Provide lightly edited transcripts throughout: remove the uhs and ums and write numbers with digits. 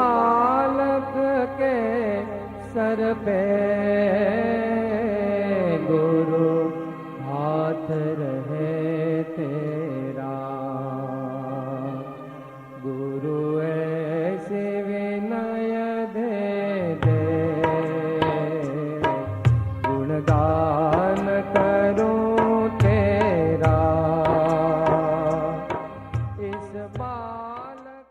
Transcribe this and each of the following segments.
बालक के सर पे गुरु हाथ रहे तेरा, गुरु ऐसे विनय दे दे, गुणगान करूं तेरा इस बालक।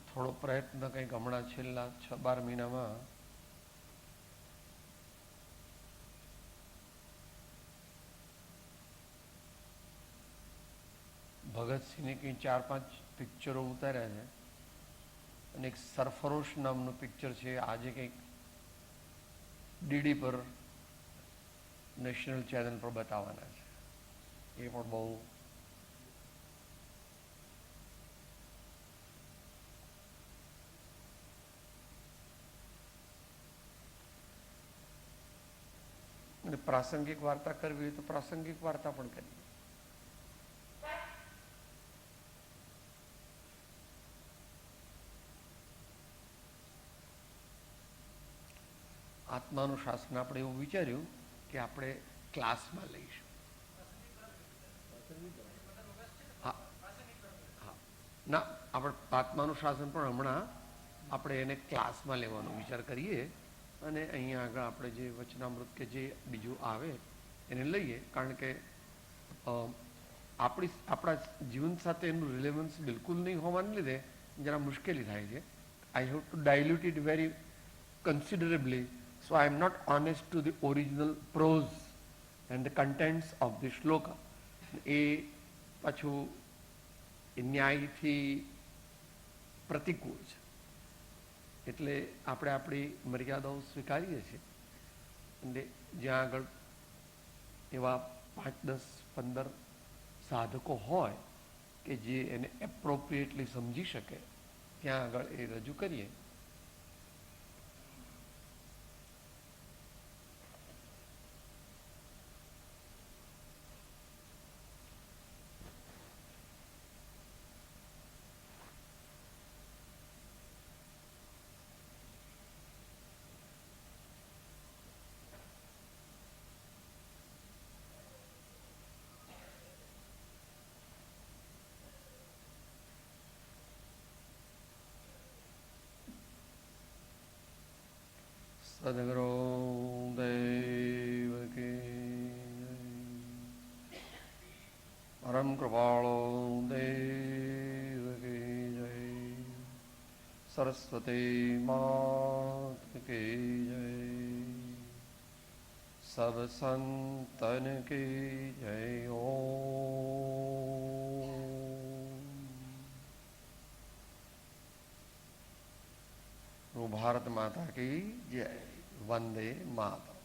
થોડો પ્રયત્ન કંઈક હમણાં છેલ્લા 6-12 મહિનામાં ભગતસિંહની કંઈ 4-5 પિક્ચરો ઉતાર્યા છે અને એક સરફરોશ નામનું પિક્ચર છે, આજે કંઈક ડીડી પર નેશનલ ચેનલ પર બતાવવાના છે. એ પણ બહુ અને પ્રાસંગિક વાર્તા કરવી હોય તો પ્રાસંગિક વાર્તા પણ કરીએ. આત્માનું શાસન આપણે એવું વિચાર્યું કે આપણે ક્લાસમાં લઈશું. હા હા ના, આપણે આત્માનું શાસન પણ હમણાં આપણે એને ક્લાસમાં લેવાનો વિચાર કરીએ અને અહીંયા આગળ આપણે જે વચનામૃત કે જે બીજું આવે એને લઈએ, કારણ કે આપણા જીવન સાથે એનું રિલેવન્સ બિલકુલ નહીં હોવાને લીધે જરા મુશ્કેલી થાય છે. I have to dilute it very considerably, so I am not honest to the original prose and the contents of the shloka. એ પાછું એ ન્યાયથી પ્રતિકૂળ છે, એટલે આપણે આપણી મર્યાદાઓ સ્વીકારીએ છીએ. અને જ્યાં આગળ એવા 5, 10, 15 સાધકો હોય કે જે એને એપ્રોપ્રિએટલી સમજી શકે ત્યાં આગળ એ રજૂ કરીએ. સદગુરુ દેવ કી જય. પરમ કૃપાળો દેવ કી જય. સરસ્વતી માત કી જય. સબ સંતન કી જય. ઓમ ભારત માતા કી જય. વંદે માતરમ.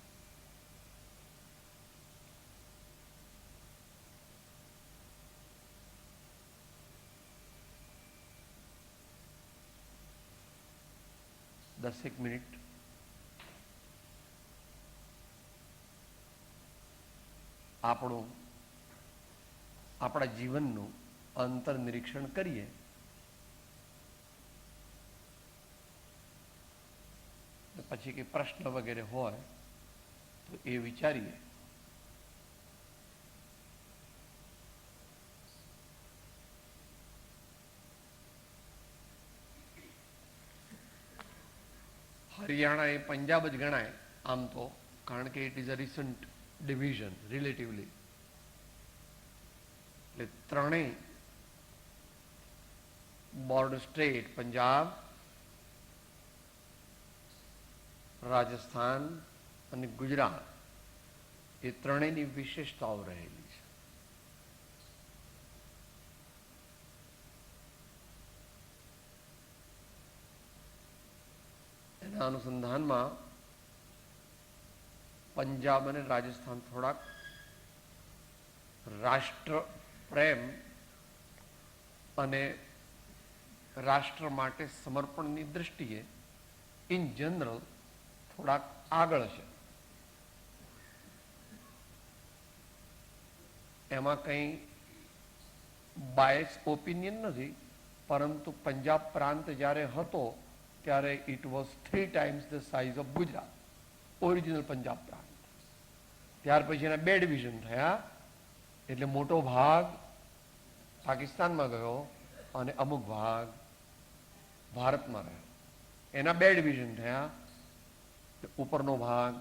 દસેક મિનિટ આપણા જીવનનું અંતર નિરીક્ષણ કરીએ. પછી કંઈ પ્રશ્ન વગેરે હોય તો એ વિચારીએ. હરિયાણા એ પંજાબ જ ગણાય આમ તો, કારણ કે it is a recent division relatively. એટલે ત્રણેય બોર્ડર સ્ટેટ પંજાબ, રાજસ્થાન અને ગુજરાત એ ત્રણેયની વિશેષતાઓ રહેલી છે. એના અનુસંધાનમાં પંજાબ અને રાજસ્થાન થોડાક રાષ્ટ્ર પ્રેમ અને રાષ્ટ્ર માટે સમર્પણની દૃષ્ટિએ ઇન જનરલ થોડાક આગળ છે. એમાં કંઈ બાયસ ઓપિનિયન નથી, પરંતુ પંજાબ પ્રાંત જ્યારે હતો ત્યારે it was 3 times the size of Gujarat, original Punjab પ્રાંત. ત્યાર પછી એના 2 ડિવિઝન થયા, એટલે મોટો ભાગ પાકિસ્તાનમાં ગયો અને અમુક ભાગ ભારતમાં રહ્યો. એના 2 ડિવિઝન થયા. ઉપરનો ભાગ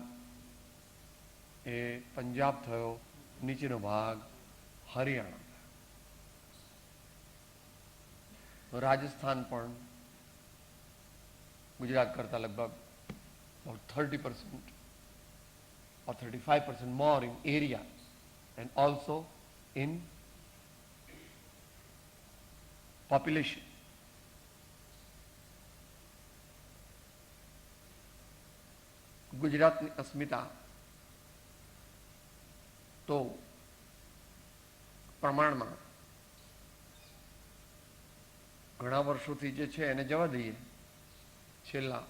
એ પંજાબ થયો, નીચેનો ભાગ હરિયાણા. રાજસ્થાન પણ ગુજરાત કરતા લગભગ 30% or 35% more in area and also in population. ગુજરાતની અસ્મિતા તો પ્રમાણમાં ઘણા વર્ષોથી જે છે એને જવા દઈએ, છેલ્લા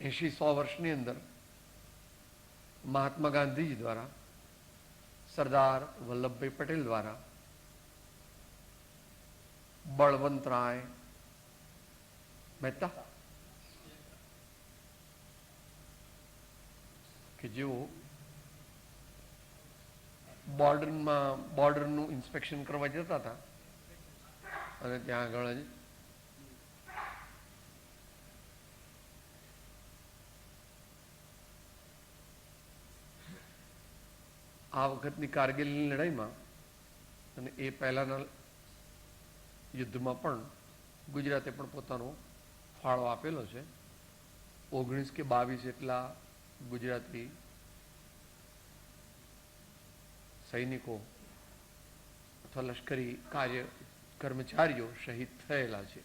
80-100 વર્ષની અંદર મહાત્મા ગાંધીજી દ્વારા, સરદાર વલ્લભભાઈ પટેલ દ્વારા, બળવંતરાય મહેતા કે જેઓ બોર્ડરનું ઇન્સ્પેક્શન કરવા જતા હતા અને ત્યાં આગળ જ આ વખતની કારગિલની લડાઈમાં અને એ પહેલાના યુદ્ધમાં પણ ગુજરાતે પણ પોતાનો ફાળો આપેલો છે. 19 કે 22 એટલા ગુજરાતી સૈનિકો અથવા લશ્કરી કર્મચારીઓ શહીદ થયેલા છે.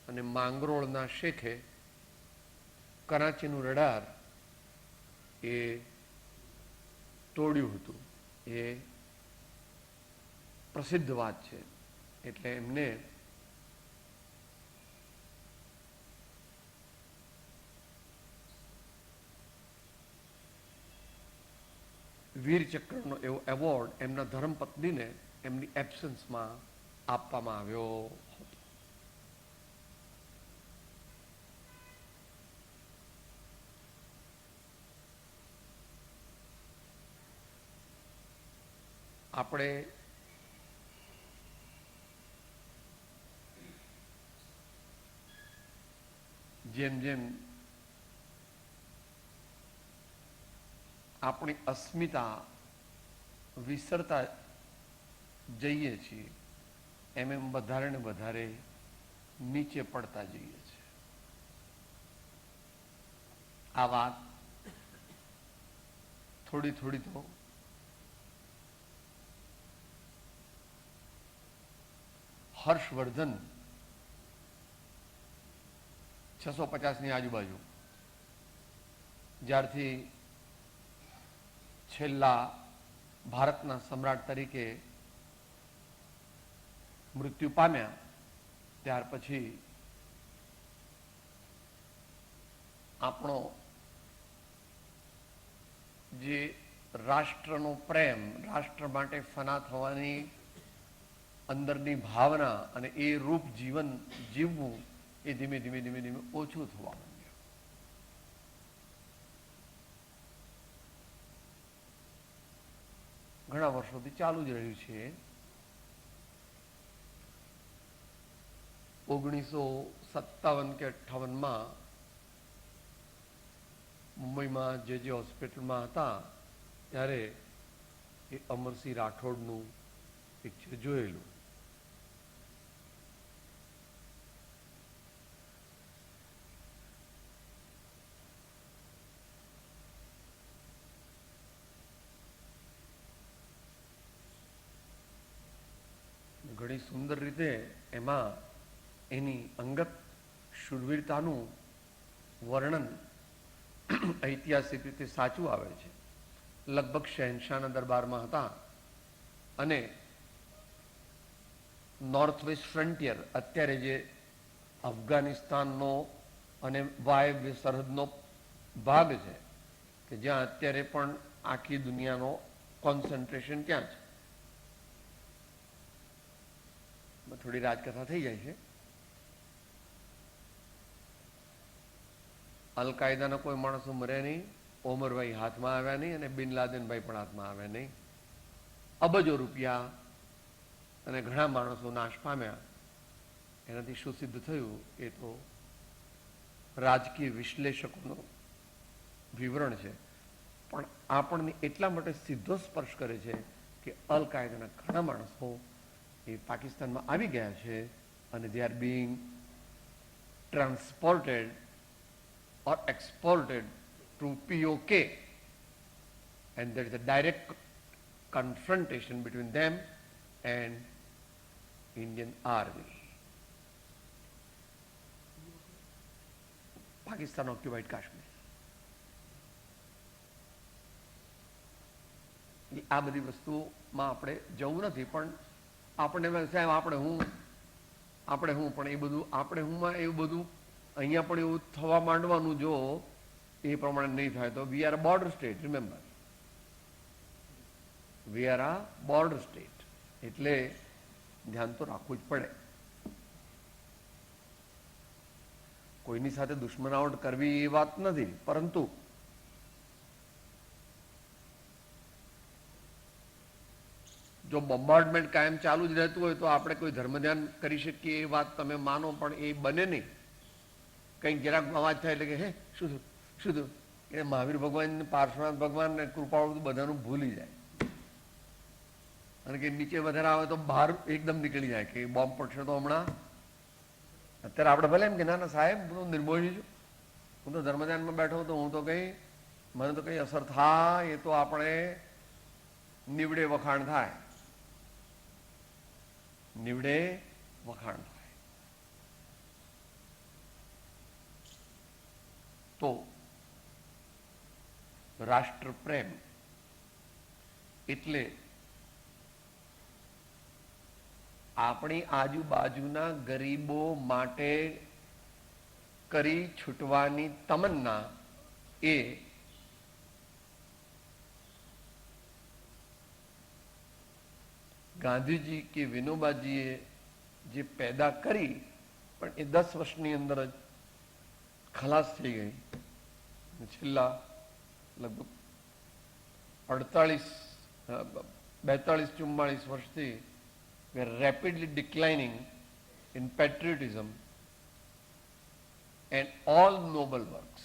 અને માંગરોળના શેખે કરાચીનું રડાર એ તોડ્યું હતું, એ પ્રસિદ્ધ વાત છે. એટલે એમને વીર ચક્રનો એવો એવોર્ડ એમના ધર્મપત્નીને એમની એબ્સન્સમાં આપવામાં આવ્યો હતો. આપણે જેમ જેમ આપણી અસ્મિતા વિસરતા જઈએ છીએ એમ એમ વધારે ને વધારે નીચે પડતા જઈએ છીએ. આ વાત થોડી થોડી તો હર્ષવર્ધન 650ની આજુબાજુ જ્યારથી છેલ્લા ભારતના સમ્રાટ તરીકે મૃત્યુ પામ્યા ત્યાર પછી આપણો જે રાષ્ટ્રનો પ્રેમ, રાષ્ટ્ર માટે ફના થવાની અંદરની ભાવના અને એ રૂપ જીવન જીવવું એ ધીમે ધીમે ધીમે ધીમે ઓછું થવા માંડ્યું. ઘણા વર્ષોથી ચાલુ જ રહ્યું છે. 1957 કે 58માં મુંબઈમાં જે હોસ્પિટલમાં હતા ત્યારે એ અમરસિંહ રાઠોડનું પિક્ચર જોયેલું. ઘણી સુંદર રીતે એમાં એની અંગત શૂરવીરતાનું વર્ણન ઐતિહાસિક રીતે સાચું આવે છે. લગભગ શહેનશાહના દરબારમાં હતા અને નોર્થ વેસ્ટ ફ્રન્ટિયર, અત્યારે જે અફઘાનિસ્તાનનો અને વાયવ્ય સરહદનો ભાગ છે કે જ્યાં અત્યારે પણ આખી દુનિયાનો કોન્સન્ટ્રેશન ત્યાં છે. થોડી રાજકથા થઈ જાય છે. અલ કાયદાના કોઈ માણસો મર્યા નહીં, ઓમરભાઈ હાથમાં આવ્યા નહીં અને બિન લાદેનભાઈ પણ હાથમાં આવ્યા નહીં. અબજો રૂપિયા અને ઘણા માણસો નાશ પામ્યા. એનાથી શું સિદ્ધ થયું એ તો રાજકીય વિશ્લેષકોનું વિવરણ છે, પણ આપણને એટલા માટે સીધો સ્પર્શ કરે છે કે અલ કાયદાના ઘણા માણસો એ પાકિસ્તાનમાં આવી ગયા છે અને they are being transported or exported to POK, and there is a direct confrontation between them and Indian Army. Pakistan occupied Kashmir. આ બધી વસ્તુમાં આપણે જવું નથી, પણ આપણે સાહેબ આપણે હું પણ એ બધું આપણે હુંમાં એવું બધું અહીંયા પણ એવું થવા માંડવાનું જો એ પ્રમાણે નહીં થાય તો we are a border state. Remember, we are a border state, એટલે ધ્યાન તો રાખવું જ પડે. કોઈની સાથે દુશ્મનાવટ કરવી એ વાત નથી, પરંતુ જો બોમ્બાર્ડમેન્ટ કાયમ ચાલુ જ રહેતું હોય તો આપણે કોઈ ધર્મ ધ્યાન કરી શકીએ એ વાત તમે માનો, પણ એ બને નહીં. કંઈક જરાક અવાજ થાય એટલે કે હે શું થયું એ મહાવીર ભગવાન, પાર્શ્વનાથ ભગવાન ને કૃપાળુ બધાનું ભૂલી જાય, અને કે નીચે વધારે આવે તો બહાર એકદમ નીકળી જાય કે બોમ્બ પડશે તો હમણાં. અત્યારે આપણે ભલે એમ કે ના ના સાહેબ હું નિર્મોહી છું, હું તો ધર્મ ધ્યાનમાં બેઠો તો હું તો કંઈ મને તો કંઈ અસર થાય એ તો આપણે નીવડે વખાણ થાય, નીવડે વખાણ થાય. તો રાષ્ટ્ર પ્રેમ એટલે આપણી આજુબાજુના ગરીબો માટે કરી છૂટવાની તમન્ના એ ગાંધીજી કે વિનોબાજીએ જે પેદા કરી, પણ એ 10 વર્ષની અંદર જ ખલાસ થઈ ગઈ. છેલ્લા લગભગ 42-44 વર્ષથી we are rapidly declining in patriotism and all noble works.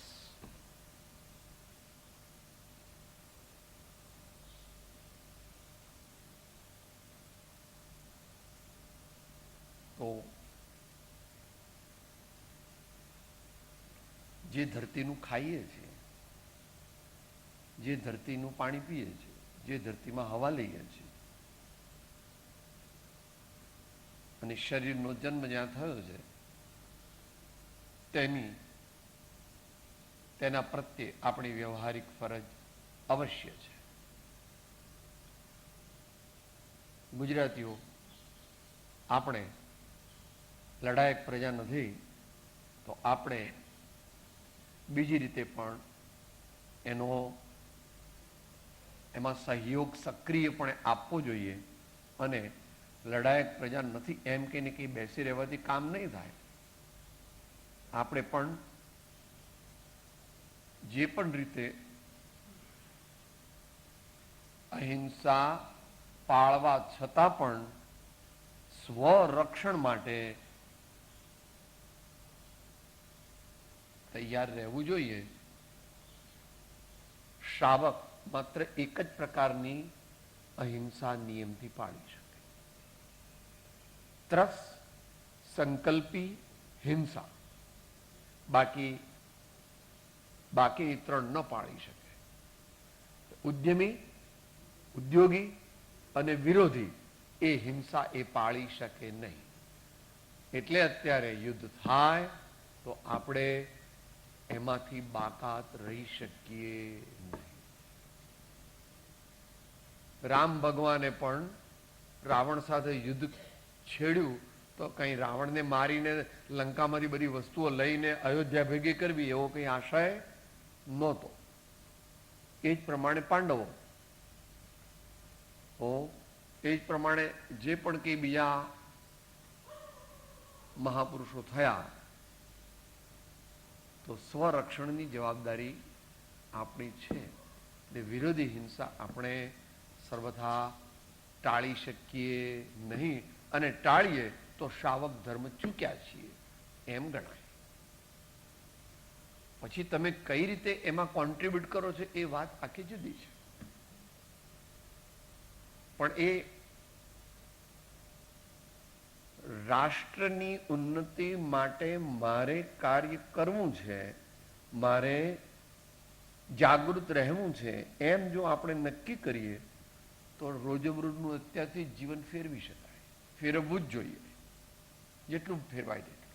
તો જે ધરતીનું ખાઈએ છીએ, જે ધરતીનું પાણી પીએ છીએ, જે ધરતીમાં હવા લઈએ છીએ અને શરીરનો જન્મ જ્યાં થયો છે તેના પ્રત્યે આપણી વ્યવહારિક ફરજ અવશ્ય છે. ગુજરાતીઓ આપણે લડાયક પ્રજા નથી, તો આપણે બીજી રીતે પણ એમાં સહયોગ સક્રિયપણે આપવો જોઈએ. અને લડાયક પ્રજા નથી એમ કહીને કંઈ બેસી રહેવાથી કામ નહીં થાય. આપણે પણ જે પણ રીતે અહિંસા પાળવા છતાં પણ સ્વરક્ષણ માટે તૈયાર રહેવું જોઈએ. શાવક માત્ર એક જ પ્રકારની અહિંસા નિયમથી પાળી શકે. ત્રસ સંકલ્પી હિંસા, બાકી એ 3 ન પાળી શકે. ઉદ્યમી, ઉદ્યોગી અને વિરોધી એ હિંસા એ પાળી શકે નહીં. એટલે અત્યારે યુદ્ધ થાય તો આપણે એમાંથી બાકાત રહી શકીએ નહીં. રામ ભગવાને પણ રાવણ સાથે યુદ્ધ છેડ્યું તો કંઈ રાવણને મારીને લંકામાંથી બધી વસ્તુઓ લઈને અયોધ્યા ભેગી કરવી એવો કંઈ આશય નહોતો. એ જ પ્રમાણે પાંડવો, એ જ પ્રમાણે જે પણ કંઈ બીજા મહાપુરુષો થયા, તો સ્વરક્ષણની જવાબદારી આપણી છે. એટલે વિરોધી હિંસા આપણે સર્વથા ટાળી શકીએ નહીં, અને ટાળીએ તો શાવક ધર્મ ચૂક્યા છીએ એમ ગણાય. પછી તમે કઈ રીતે એમાં કોન્ટ્રીબ્યુટ કરો છો એ વાત આખી જુદી છે. પણ એ રાષ્ટ્રની ઉન્નતિ માટે મારે કાર્ય કરવું છે, મારે જાગૃત રહેવું છે, એમ જો આપણે નક્કી કરીએ તો રોજબરોજનું અત્યારથી જીવન ફેરવી શકાય. ફેરવવું જ જોઈએ, જેટલું ફેરવાય તેટલું.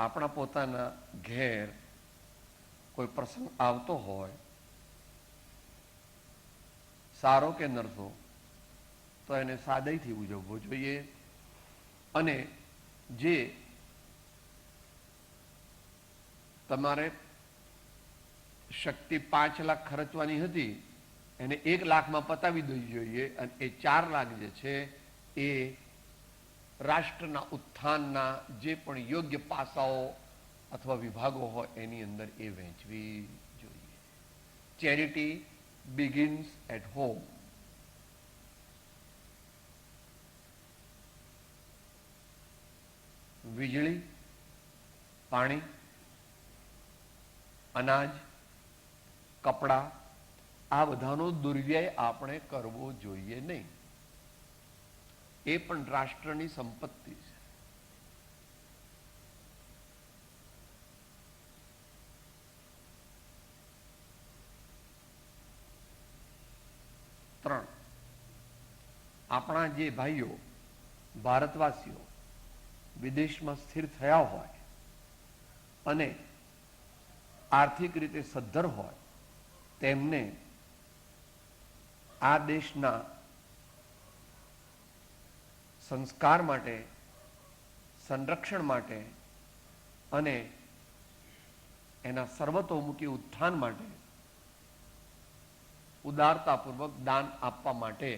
આપણા પોતાના ઘેર કોઈ પ્રસંગ આવતો હોય, સારો કે નરસો, તો એને સાદાઈથી ઉજવવો જોઈએ. અને જે તમારે શક્તિ 5 લાખ ખર્ચવાની હતી એને 1 લાખમાં પતાવી દેવી જોઈએ. અને એ 4 લાખ જે છે એ રાષ્ટ્રના ઉત્થાનના જે પણ યોગ્ય પાસાઓ અથવા વિભાગો હોય એની અંદર એ વહેંચવી જોઈએ. Charity begins at home. વીજળી, પાણી, અનાજ, કપડાં, આ બધાનો દુર્વ્યય આપણે કરવો જોઈએ નહીં. એ પણ રાષ્ટ્રની સંપત્તિ છે. ત્રણ, આપણા જે ભાઈઓ ભારતવાસીઓ વિદેશમાં સ્થિર થયા હોય અને આર્થિક રીતે સદ્ધર હોય, તેમને આ દેશના સંસ્કાર માટે, સંરક્ષણ માટે અને એના સર્વતોમુખી ઉત્થાન માટે ઉદારતાપૂર્વક દાન આપવા માટે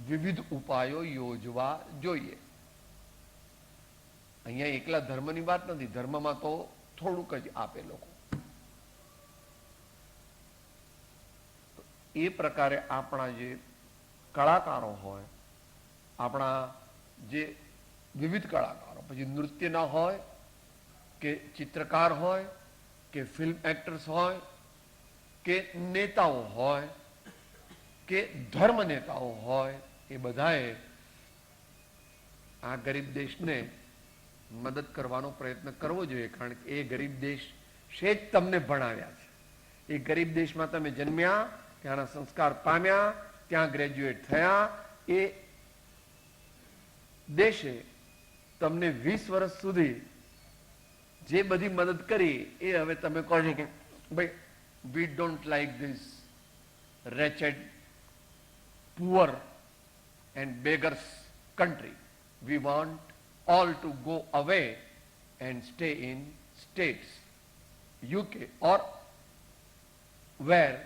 વિવિધ ઉપાયો યોજવા જોઈએ. અહીંયા એકલા ધર્મની વાત નથી, ધર્મમાં તો થોડુંક જ આપે લોકો. એ પ્રકારે આપણા જે કલાકારો હોય, આપણા જે વિવિધ કલાકારો, પછી નૃત્યના હોય કે ચિત્રકાર હોય કે ફિલ્મ એક્ટર્સ હોય કે નેતાઓ હોય કે ધર્મ નેતાઓ હોય, એ બધાએ આ ગરીબ દેશને મદદ કરવાનો પ્રયત્ન કરવો જોઈએ. કારણ કે એ ગરીબ દેશ છે જ તમને ભણાવ્યા છે. એ ગરીબ દેશમાં તમે જન્મ્યા, ત્યાંના સંસ્કાર પામ્યા, ત્યાં ગ્રેજ્યુએટ થયા. એ દેશે તમને 20 વર્ષ સુધી જે બધી મદદ કરી એ હવે તમે કહો છો કે ભાઈ we don't like this wretched, poor and beggars country. We want all to go away and stay in states, UK, or where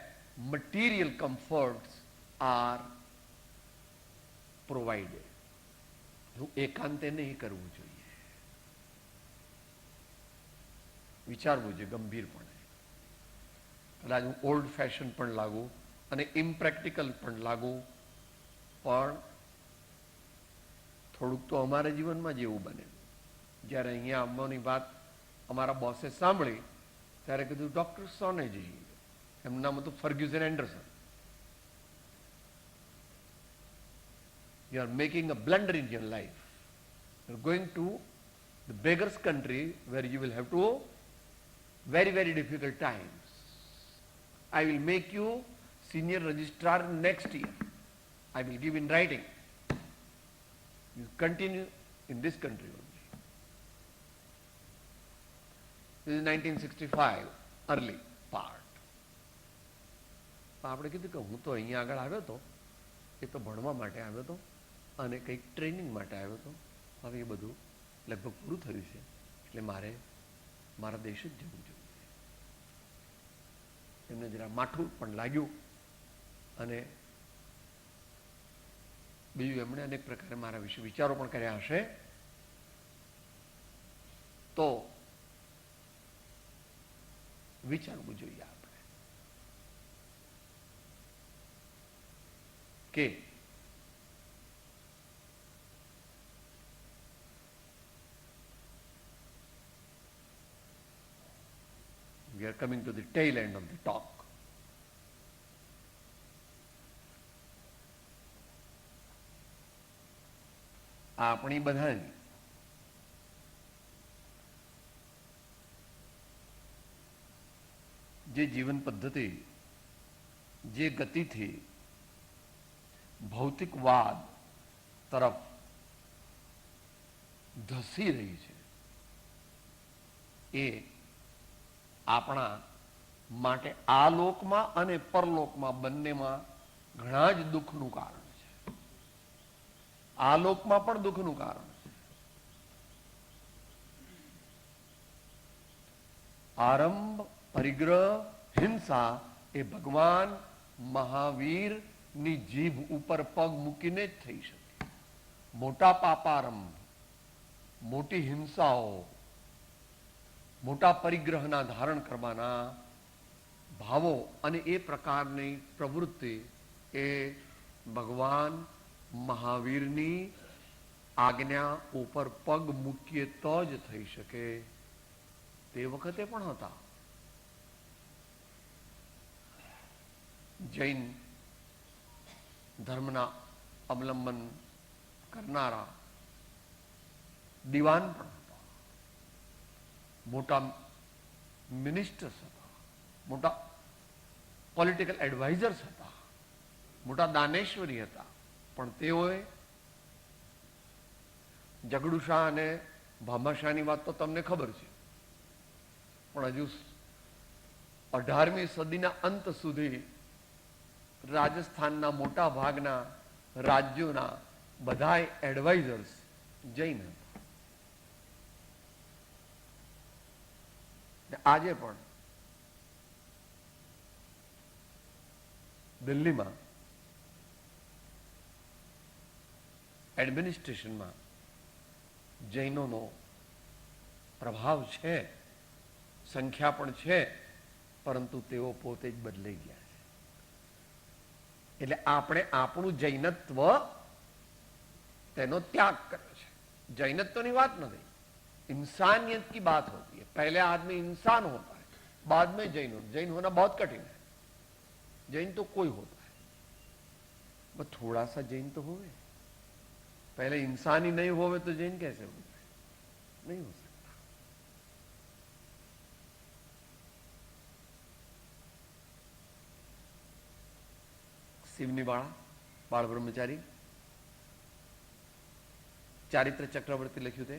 material comforts are provided. એકાંતે નહીં કરવું જોઈએ, વિચારવું જોઈએ ગંભીરપણે. કદાચ હું ઓલ્ડ ફેશન પણ લાગુ અને ઇમ્પ્રેક્ટિકલ પણ લાગુ, પણ થોડુંક તો અમારા જીવનમાં જ એવું બને. જ્યારે અહીંયા આવવાની વાત અમારા બોસે સાંભળી ત્યારે કીધું ડૉક્ટર સોનેજી, એમનું નામ હતું Fergusson Anderson, you are making a blunder in your life. You are going to the beggar's country where you will have to very, very difficult times. I will make you senior registrar next year. I will give in writing. You continue in this country only. This is 1965 early part. આપણે કીધું કે હું તો અહીંયા આગળ આવ્યો હતો, એ તો ભણવા માટે આવ્યો હતો અને કંઈક ટ્રેનિંગ માટે આવ્યો હતો. હવે એ બધું લગભગ પૂરું થયું છે, એટલે મારે મારા દેશ જ જવું જોઈએ. એમને જરા માઠું પણ લાગ્યું અને બીજું એમણે અનેક પ્રકારે મારા વિશે વિચારો પણ કર્યા હશે. તો વિચારવું જોઈએ આપણે કે we are coming to the tail end of the talk. આપણી બધાની જે જીવન પદ્ધતિ જે ગતિથી ભૌતિકવાદ તરફ ધસી રહી છે, એ આપણા માટે આ લોકમાં અને પરલોકમાં બંનેમાં ઘણા જ દુઃખનું કારણ છે. આ લોકમાં પણ દુઃખનું કારણ છે. આરંભ, પરિગ્રહ, હિંસા એ ભગવાન મહાવીરની જીભ ઉપર પગ મૂકીને જ થઈ શકે. મોટા પાપારંભ, મોટી હિંસાઓ, મોટા પરિગ્રહના ધારણ કરવાના ભાવો અને એ પ્રકારની પ્રવૃત્તિ એ ભગવાન મહાવીરની આજ્ઞા ઉપર પગ મૂકીએ તો જ થઈ શકે. તે વખતે પણ હતા. જૈન ધર્મના અવલંબન કરનારા દિવાન પણ હતા, મોટા મિનિસ્ટર્સ હતા, મોટા પોલિટિકલ એડવાઇઝર્સ હતા, મોટા દાનેશ્વરી હતા. પણ તેઓએ ઝઘડુશા અને ભામાશાહની વાત તો તમને ખબર છે, પણ હજુ 18મી સદીના અંત સુધી રાજસ્થાનના મોટા ભાગના રાજ્યોના બધા એડવાઇઝર્સ જૈન હતા. આજે પણ દિલ્હીમાં એડમિનિસ્ટ્રેશનમાં જૈનોનો પ્રભાવ છે, સંખ્યા પણ છે, પરંતુ તેઓ પોતે જ બદલાઈ ગયા છે. એટલે આપણે આપણું જૈનત્વ તેનો ત્યાગ કર્યો છે. जैनत्व बात नहीं, इंसानियत की बात होती है. पहले आदमी इंसान होता है, बाद में जैन होता. जैन होना बहुत कठिन है. जैन तो कोई होता है, बस थोड़ा सा जैन तो होवे. पहले इंसान ही नहीं होवे तो जैन कैसे हो? नहीं हो सकता. शिवनी बाड़ा बाल ब्रह्मचारी चारित्र चक्रवर्ती लख्यु थे.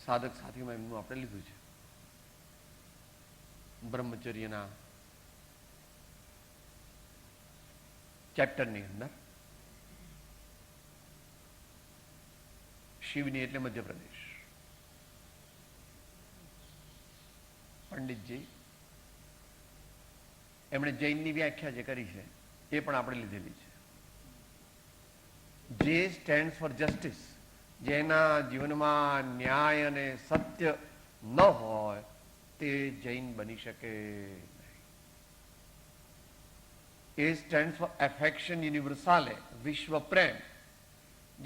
साधक साथी में एमनु आपणे लीधुं छे. ब्रह्मचर्यना चैप्टरनी अंदर शिवनी એટલે મધ્યપ્રદેશ. પંડિતજી એમણે જૈનની વ્યાખ્યા જે કરી છે એ પણ આપણે લીધેલી છે. જે સ્ટેન્ડ્સ ફોર જસ્ટિસ, જેના જીવનમાં ન્યાય અને સત્ય ન હોય તે જૈન બની શકે નહીં. એ સ્ટેન્ડ્સ ફોર એફેક્શન યુનિવર્સાલે, વિશ્વ પ્રેમ,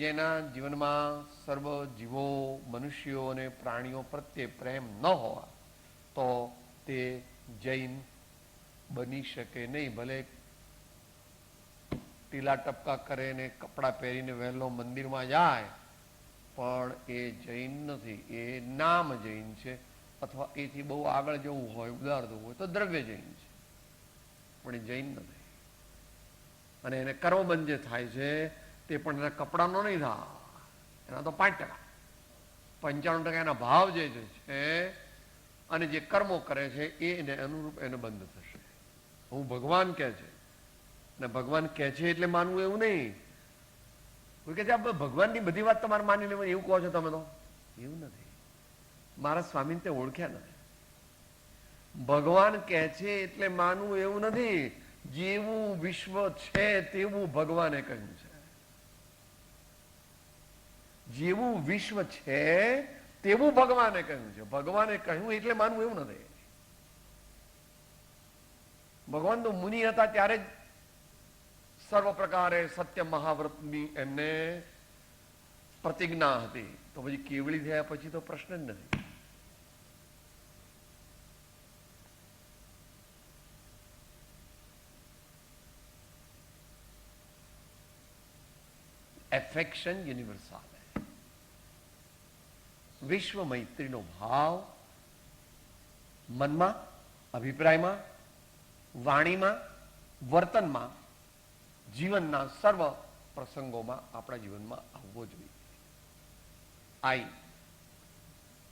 જેના જીવનમાં સર્વ જીવો, મનુષ્યો અને પ્રાણીઓ પ્રત્યે પ્રેમ ન હોય તો તે જૈન બની શકે નહીં. ભલે ટીલા ટપકા કરે ને કપડાં પહેરીને વહેલો મંદિરમાં જાય, પણ એ જૈન નથી. એ નામ જૈન છે, અથવા એથી બહુ આગળ જવું હોય, ઉદારતું હોય તો દ્રવ્ય જૈન છે, પણ એ જૈન નથી. અને એને કર્મબંધ જે થાય છે તે પણ એના કપડાનો નહીં થાય, એના તો 5%, 95% એના ભાવ જે છે અને જે કર્મો કરે છે એને અનુરૂપ એને બંધ થશે. હું ભગવાન કહે છે, અને ભગવાન કહે છે એટલે માનવું એવું નહીં. કોઈ કહે છે આ ભગવાનની બધી વાત તમારે માની લેવાની એવું કહો છો તમે, તો એવું નથી. મારા સ્વામીને તે ઓળખ્યા નથી. ભગવાન કહે છે એટલે માનવું એવું નથી. જેવું વિશ્વ છે તેવું ભગવાને કહ્યું છે. જેવું વિશ્વ છે તેવું ભગવાને કહ્યું છે. ભગવાને કહ્યું એટલે માનવું એવું નથી. ભગવાન તો મુનિ હતા ત્યારે જ સર્વ પ્રકારે સત્ય મહાવ્રતની એમને પ્રતિજ્ઞા હતી. તો પછી કેવળી થયા પછી તો પ્રશ્ન જ નથી. એફેક્શન યુનિવર્સલ, વિશ્વ મૈત્રીનો ભાવ મનમાં, અભિપ્રાયમાં, વાણીમાં, વર્તનમાં, જીવનના સર્વ પ્રસંગોમાં આપણા જીવનમાં આવવો જોઈએ. આ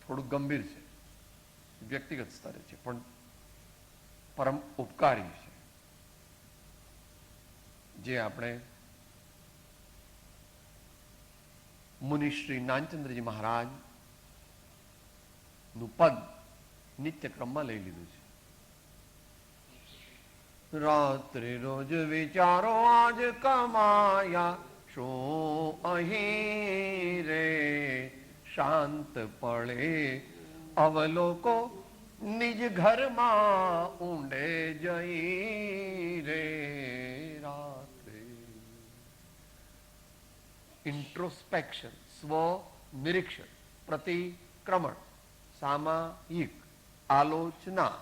થોડું ગંભીર છે, વ્યક્તિગત સ્તરે છે, પણ પરમ ઉપકારી છે. જે આપણે મુનિ શ્રી નાનચંદ્રજી મહારાજ નું પદ નિત્યક્રમમાં લઈ લીધું છે. રાત્રે રોજ વિચારો આજ કમાયા શું અહીં રે, શાંત પડે અવલોકો નિજ ઘરમાં ઊંડે જઈ રે. રાત્રે ઇન્ટ્રોસ્પેક્શન, સ્વ નિરીક્ષણ, પ્રતિક્રમણ, સામાયિક આલોચના,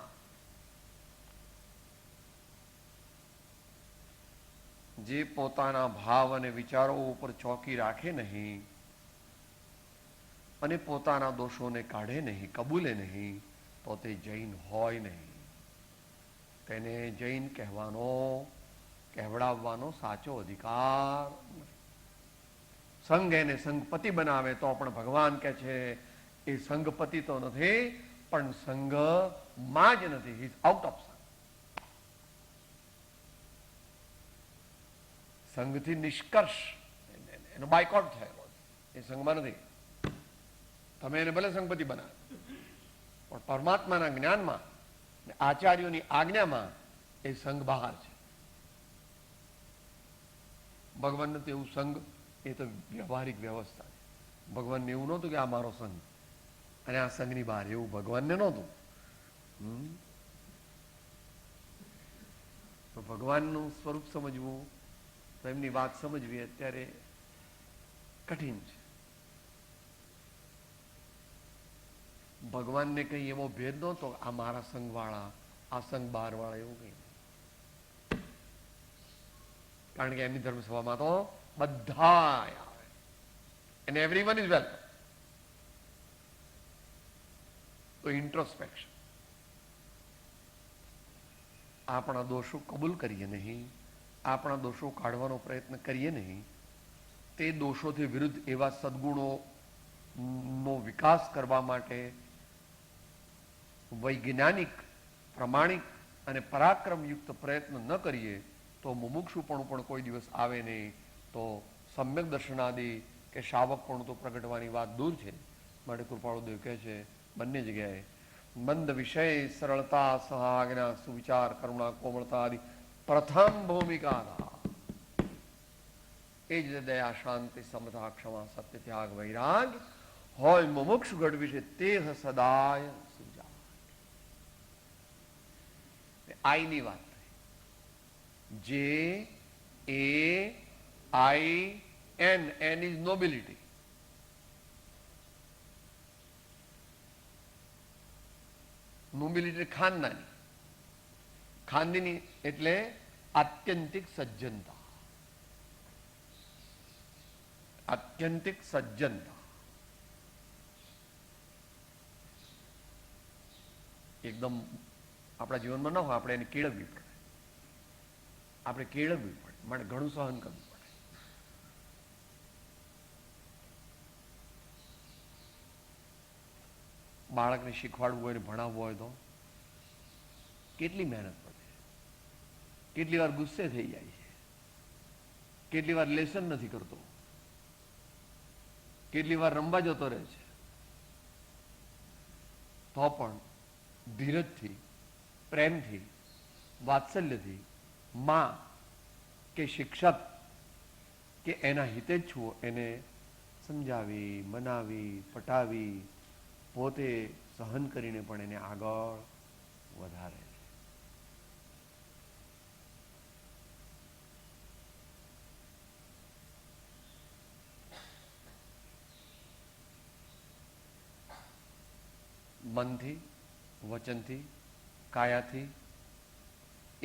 જે પોતાના ભાવ અને વિચારો ઉપર ચોકી રાખે નહીં અને પોતાના દોષોને કાઢે નહીં, કબૂલે નહીં, તો તે જૈન હોય નહીં. તેને જૈન કહેવડાવવાનો સાચો અધિકાર નથી. સંઘ એને સંઘપતિ બનાવે તો પણ ભગવાન કહે છે એ સંઘપતિ તો નથી, પણ સંઘમાં જ નથી. હી ઇઝ આઉટ ઓફ સંઘ. સંઘથી નિષ્કર્ષ એનો બાયકોટ થયેલો છે, એ સંઘમાં નથી. તમે એને ભલે સંઘપતિ બનાવો, પણ પરમાત્માના જ્ઞાનમાં, આચાર્યોની આજ્ઞામાં એ સંઘ બહાર છે. ભગવાનને તો એવું સંઘ, એ તો વ્યવહારિક વ્યવસ્થા છે. ભગવાનને એવું નહોતું કે આ મારો સંઘ અને આ સંઘની બહાર, એવું ભગવાનને નહોતું. તો ભગવાનનું સ્વરૂપ સમજવું, તો એમની વાત સમજવી અત્યારે કઠિન છે. ભગવાનને કઈ એવો ભેદ નહોતો આ મારા સંઘવાળા, આ સંઘ બહાર વાળા, એવું કઈ. કારણ કે એમની ધર્મસભામાં તો બધા આવે અને એવરીવન ઇઝ વેલકમ. તો ઇન્ટ્રોસ્પેક્શન, આપણા દોષો કબૂલ કરીએ નહીં, આપણા દોષો કાઢવાનો પ્રયત્ન કરીએ નહીં, તે દોષોથી વિરુદ્ધ એવા સદગુણોનો વિકાસ કરવા માટે વૈજ્ઞાનિક, પ્રમાણિક અને પરાક્રમયુક્ત પ્રયત્ન ન કરીએ તો મુમુક્ષુપણું પણ કોઈ દિવસ આવે નહીં. તો સમ્યક દર્શનાદિ કે શાવકપણું તો પ્રગટવાની વાત દૂર છે. માટે કૃપાળુદેવ કહે છે બંને જગ્યાએ મંદ વિષય, સરળતા, સહાજ્ઞા, સુવિચાર, કરુણા, કોમળતા આદિ પ્રથમ ભૂમિકા. એ જ દયા, શાંતિ, સમતા, ક્ષમા, સત્ય, ત્યાગ, વૈરાગ હોય મુમુક્ષુ ગઢ વિશે તેહ સદાય સુજા. આઈની વાત થઈ. જે એ I N, N is nobility. Nobility ખાનદાની, ખાનદાની એટલે આત્યંતિક સજ્જનતા. આત્યંતિક સજ્જનતા એકદમ આપણા જીવનમાં ન હોય, આપણે એને કેળવવી પડે. આપણે કેળવવી પડે, માટે ઘણું સહન કરવું પડે. બાળકને શીખવાડવું હોય ને ભણાવવું હોય તો કેટલી મહેનત પડે. કેટલી વાર ગુસ્સે થઈ જાય છે, કેટલી વાર લેસન નથી કરતો, કેટલી વાર રમવા જતો રહે છે, તો પણ ધીરજથી, પ્રેમથી, વાત્સલ્યથી માં કે શિક્ષક કે એના હિતેચ્છુઓ એને સમજાવી, મનાવી, પટાવી, પોતે સહન કરીને પણ એને આગળ વધારે. મનથી, વચનથી, કાયાથી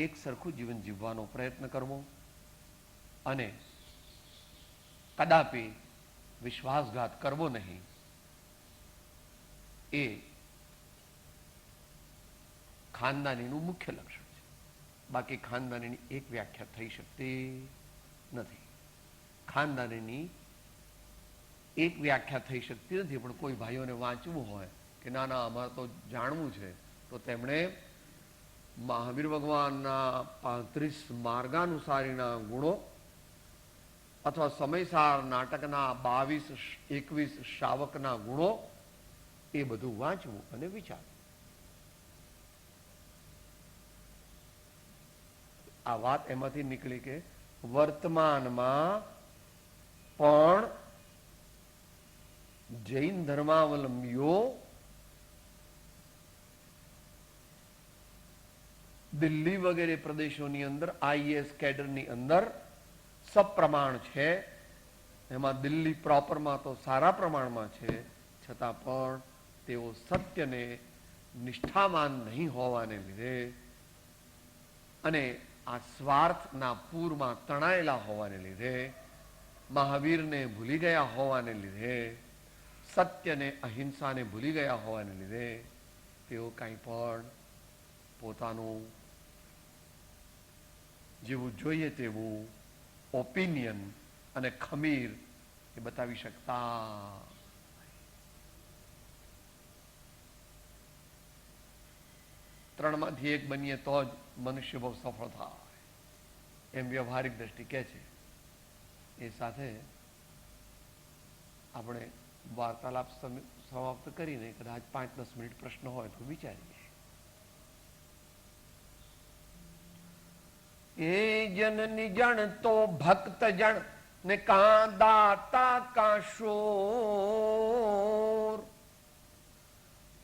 એક સરખું જીવન જીવવાનો પ્રયત્ન કરવો અને કદાપી વિશ્વાસઘાત કરવો નહીં, એ ખાનદાનીનું મુખ્ય લક્ષણ છે. બાકી ખાનદાનીની એક વ્યાખ્યા થઈ શકતી નથી. ખાનદાનીની એક વ્યાખ્યા થઈ શકતી નથી. પણ કોઈ ભાઈઓને વાંચવું હોય કે ના ના અમારે તો જાણવું છે, તો તેમણે મહાવીર ભગવાનના 35 માર્ગાનુસારીના ગુણો અથવા સમયસાર નાટકના 22-21 શાવકના ગુણો, એ બધું વાંચવું અને વિચારવું. આ વાત એમાંથી નીકળી કે વર્તમાનમાં પણ જૈન ધર્માવલંબીઓ દિલ્હી વગેરે પ્રદેશોની અંદર આઈએસ કેડરની અંદર સપ્રમાણ છે. એમાં દિલ્હી પ્રોપરમાં તો સારા પ્રમાણમાં છે, છતાં પણ તેઓ સત્યને નિષ્ઠામાન નહીં હોવાને લીધે અને આ સ્વાર્થના પૂરમાં તણાયેલા હોવાને લીધે, મહાવીરને ભૂલી ગયા હોવાને લીધે, સત્યને અહિંસાને ભૂલી ગયા હોવાને લીધે તેઓ કંઈ પણ પોતાનું જેવું જોઈએ તેવું ઓપિનિયન અને ખમીર એ બતાવી શકતા. ત્રણમાંથી એક બનીએ તો જ મનુષ્ય બહુ સફળ થાય, એમ વ્યવહારિક દ્રષ્ટિ કહે છે. એ સાથે આપણે વાર્તાલાપ સમાપ્ત કરીને કદાચ 5-10 મિનિટ પ્રશ્ન હોય તો વિચારીએ. એ જનની જણ તો ભક્ત જણ ને કા દાતા કા શોર.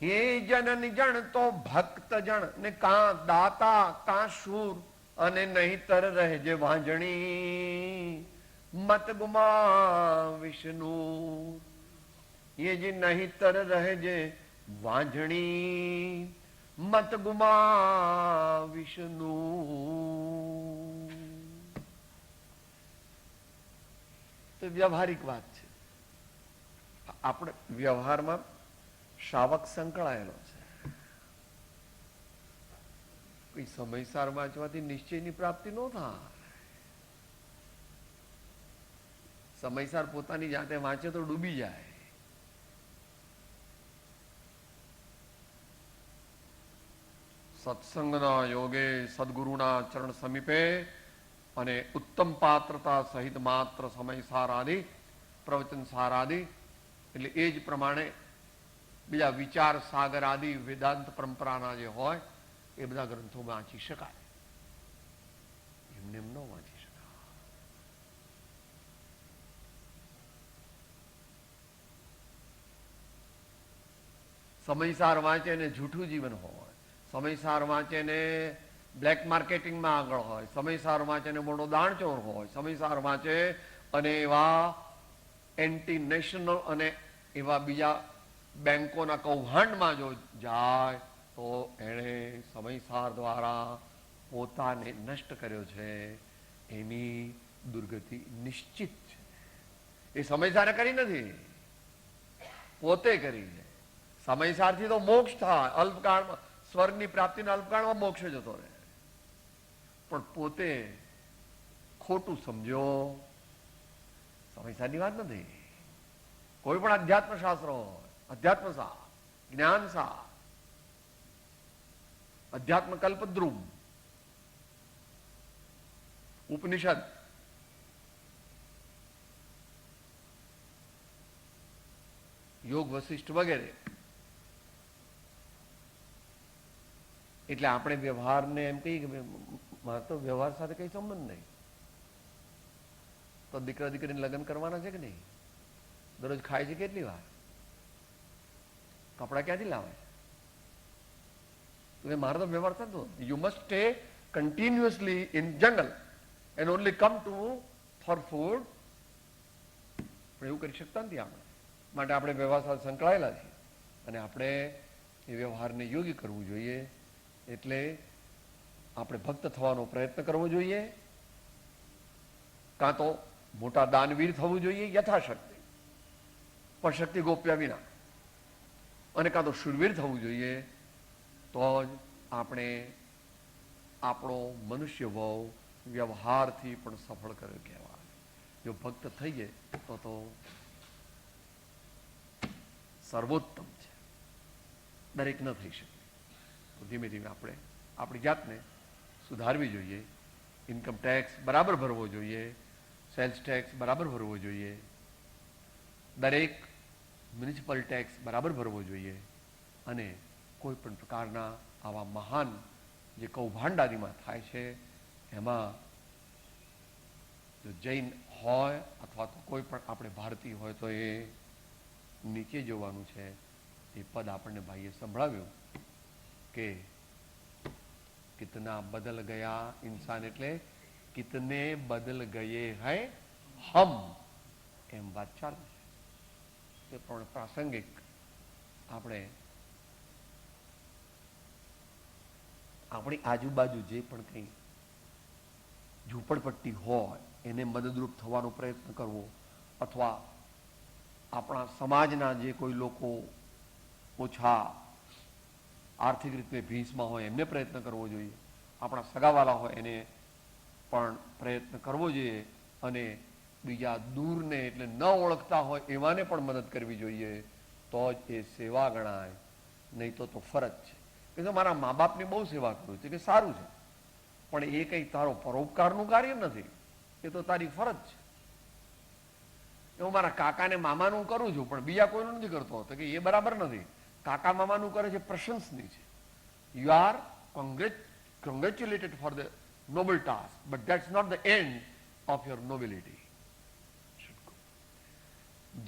એ જનની જણ તો ભક્ત જણ ને કા દાતા કા શૂર. અને નહીતર રહેજે વાંજણી મત ગુમા વિષ્ણુ. ये जी नहीतर रहजे वांझणी मत गुमा विष्णु. તો વ્યવહારિક વાત છે. આપણે વ્યવહારમાં શાવક સંકળાયેલો છે. કોઈ સમયસાર વાંચવાથી નિશ્ચયની પ્રાપ્તિ ન થાય. સમયસાર પોતાની જાતે વાંચે તો ડૂબી જાય. સત્સંગના યોગે સદગુરુના ચરણ સમીપે અને ઉત્તમ પાત્રતા સહિત માત્ર સમયસાર આદિ પ્રવચન સાર આદિ એટલે એ જ પ્રમાણે બીજા વિચાર સાગર આદિ વેદાંત પરંપરાના જે હોય એ બધા ગ્રંથો વાંચી શકાય. એમને એમ ન વાંચી શકાય. સમયસાર વાંચે ને જૂઠું જીવન હોય, સમયસાર વાંચે ને બ્લેક માર્કેટિંગમાં આગળ હોય, સમયસાર વાંચે ને મોટો દાણચોર હોય, સમયસાર વાંચે અને એવા એન્ટી નેશનલ અને એવા બીજા બેંકોના કૌભાંડમાં જો જાય તો એણે સમયસાર દ્વારા પોતાને નષ્ટ કર્યો છે. એની દુર્ગતિ નિશ્ચિત છે. એ સમયસારે કરી નથી, પોતે કરી છે. સમયસારથી તો મોક્ષ થાય અલ્પકાળમાં. સ્વર્ગની પ્રાપ્તિના અલ્પકાળમાં મોક્ષે જતો રહે, પણ પોતે ખોટું સમજ્યો. સમયસાની વાત નથી. કોઈ પણ અધ્યાત્મ શાસ્ત્ર હોય, અધ્યાત્મ સાર, જ્ઞાન સાર, અધ્યાત્મ કલ્પદ્રુમ, ઉપનિષદ, યોગ વશિષ્ઠ વગેરે. એટલે આપણે વ્યવહારને એમ કહીએ કે મારે તો વ્યવહાર સાથે કઈ સંબંધ નહીં, તો દીકરા દીકરીને લગ્ન કરવાના છે કે નહીં? દરરોજ ખાય છે કેટલી વાર? કપડા ક્યાંથી લાવે છે? મારે તો વ્યવહાર થતો. You must stay continuously in jungle and only come to for food. પણ એવું કરી શકતા નથી આપણે. માટે આપણે વ્યવહાર સાથે સંકળાયેલા છીએ અને આપણે એ વ્યવહારને યોગ્ય કરવું જોઈએ. એટલે આપણે ભક્ત થવાનો પ્રયત્ન કરવો જોઈએ, કાં તો મોટા દાનવીર થવું જોઈએ યથાશક્તિ, પણ શક્તિ ગોપ્યા વિના, અને કાં તો શૂરવીર થવું જોઈએ. તો જ આપણે આપણો મનુષ્ય ભાવ વ્યવહારથી પણ સફળ કર્યો કહેવાય. જો ભક્ત થઈએ તો સર્વોત્તમ છે. દરેક ન થઈ શકે. તો ધીમે ધીમે આપણે આપણી જાતને સુધારવી જોઈએ. ઇન્કમ ટેક્સ બરાબર ભરવો જોઈએ, સેલ્સ ટેક્સ બરાબર ભરવો જોઈએ, દરેક મ્યુનિસિપલ ટેક્સ બરાબર ભરવો જોઈએ. અને કોઈ પણ પ્રકારના આવા મહાન જે કૌભાંડાદીમાં થાય છે એમાં જો જૈન હોય અથવા તો કોઈ પણ આપણે ભારતીય હોય તો એ નીચે જોવાનું છે. એ પદ આપણને ભાઈએ સંભળાવ્યું કે કિતના બદલ ગયા ઇન્સાન, એટલે કિતને બદલ ગયે હૈ હમ, એમ વાત ચાલે છે. એ પણ પ્રાસંગિક આપણે આપણી આજુબાજુ જે પણ કંઈ ઝૂંપડપટ્ટી હોય એને મદદરૂપ થવાનો પ્રયત્ન કરવો, અથવા આપણા સમાજના જે કોઈ લોકો ઓછા આર્થિક રીતે ભીંસમાં હોય એમને પ્રયત્ન કરવો જોઈએ. આપણા સગાવાલા હોય એને પણ પ્રયત્ન કરવો જોઈએ. અને બીજા દૂરને એટલે ન ઓળખતા હોય એવાને પણ મદદ કરવી જોઈએ. તો જ એ સેવા ગણાય, નહીં તો ફરજ છે. કે તો મારા મા બાપની બહુ સેવા કરું છે કે સારું છે, પણ એ કંઈ તારો પરોપકારનું કાર્ય નથી, એ તો તારી ફરજ છે. હું મારા કાકાને મામાનું કરું છું પણ બીજા કોઈનું નથી કરતો, તો કે એ બરાબર નથી. કાકા મામાનું કરે છે પ્રશંસનીય છે. You are congratulated for the noble task, but that's not the end of your nobility.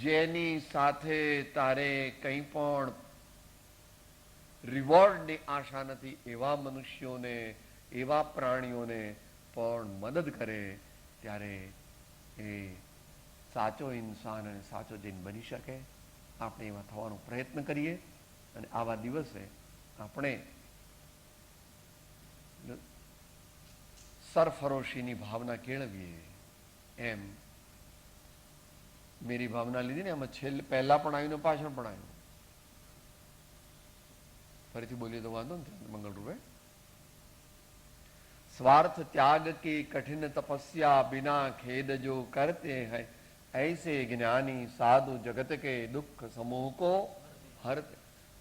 જેની સાથે તારે કંઈ પણ રિવોર્ડની આશા નથી એવા મનુષ્યોને, એવા પ્રાણીઓને પણ મદદ કરે ત્યારે એ સાચો ઇન્સાન અને સાચો જૈન બની શકે. આપણે એવા થવાનો પ્રયત્ન કરીએ અને આવા દિવસે આપણે સરફરોશીની ભાવના કેળવીએ. એમ મેરી ભાવના લીધી ને, એમાં છેલ્લે પહેલા પણ આવ્યું ને પાછળ પણ આવ્યું. ફરીથી બોલીએ તો વાંધો નથી મંગલ રૂપે. स्वार्थ त्याग की कठिन तपस्या बिना खेद जो करते हैं, ऐसे ज्ञानी साधु जगत के दुख समूह को हरते.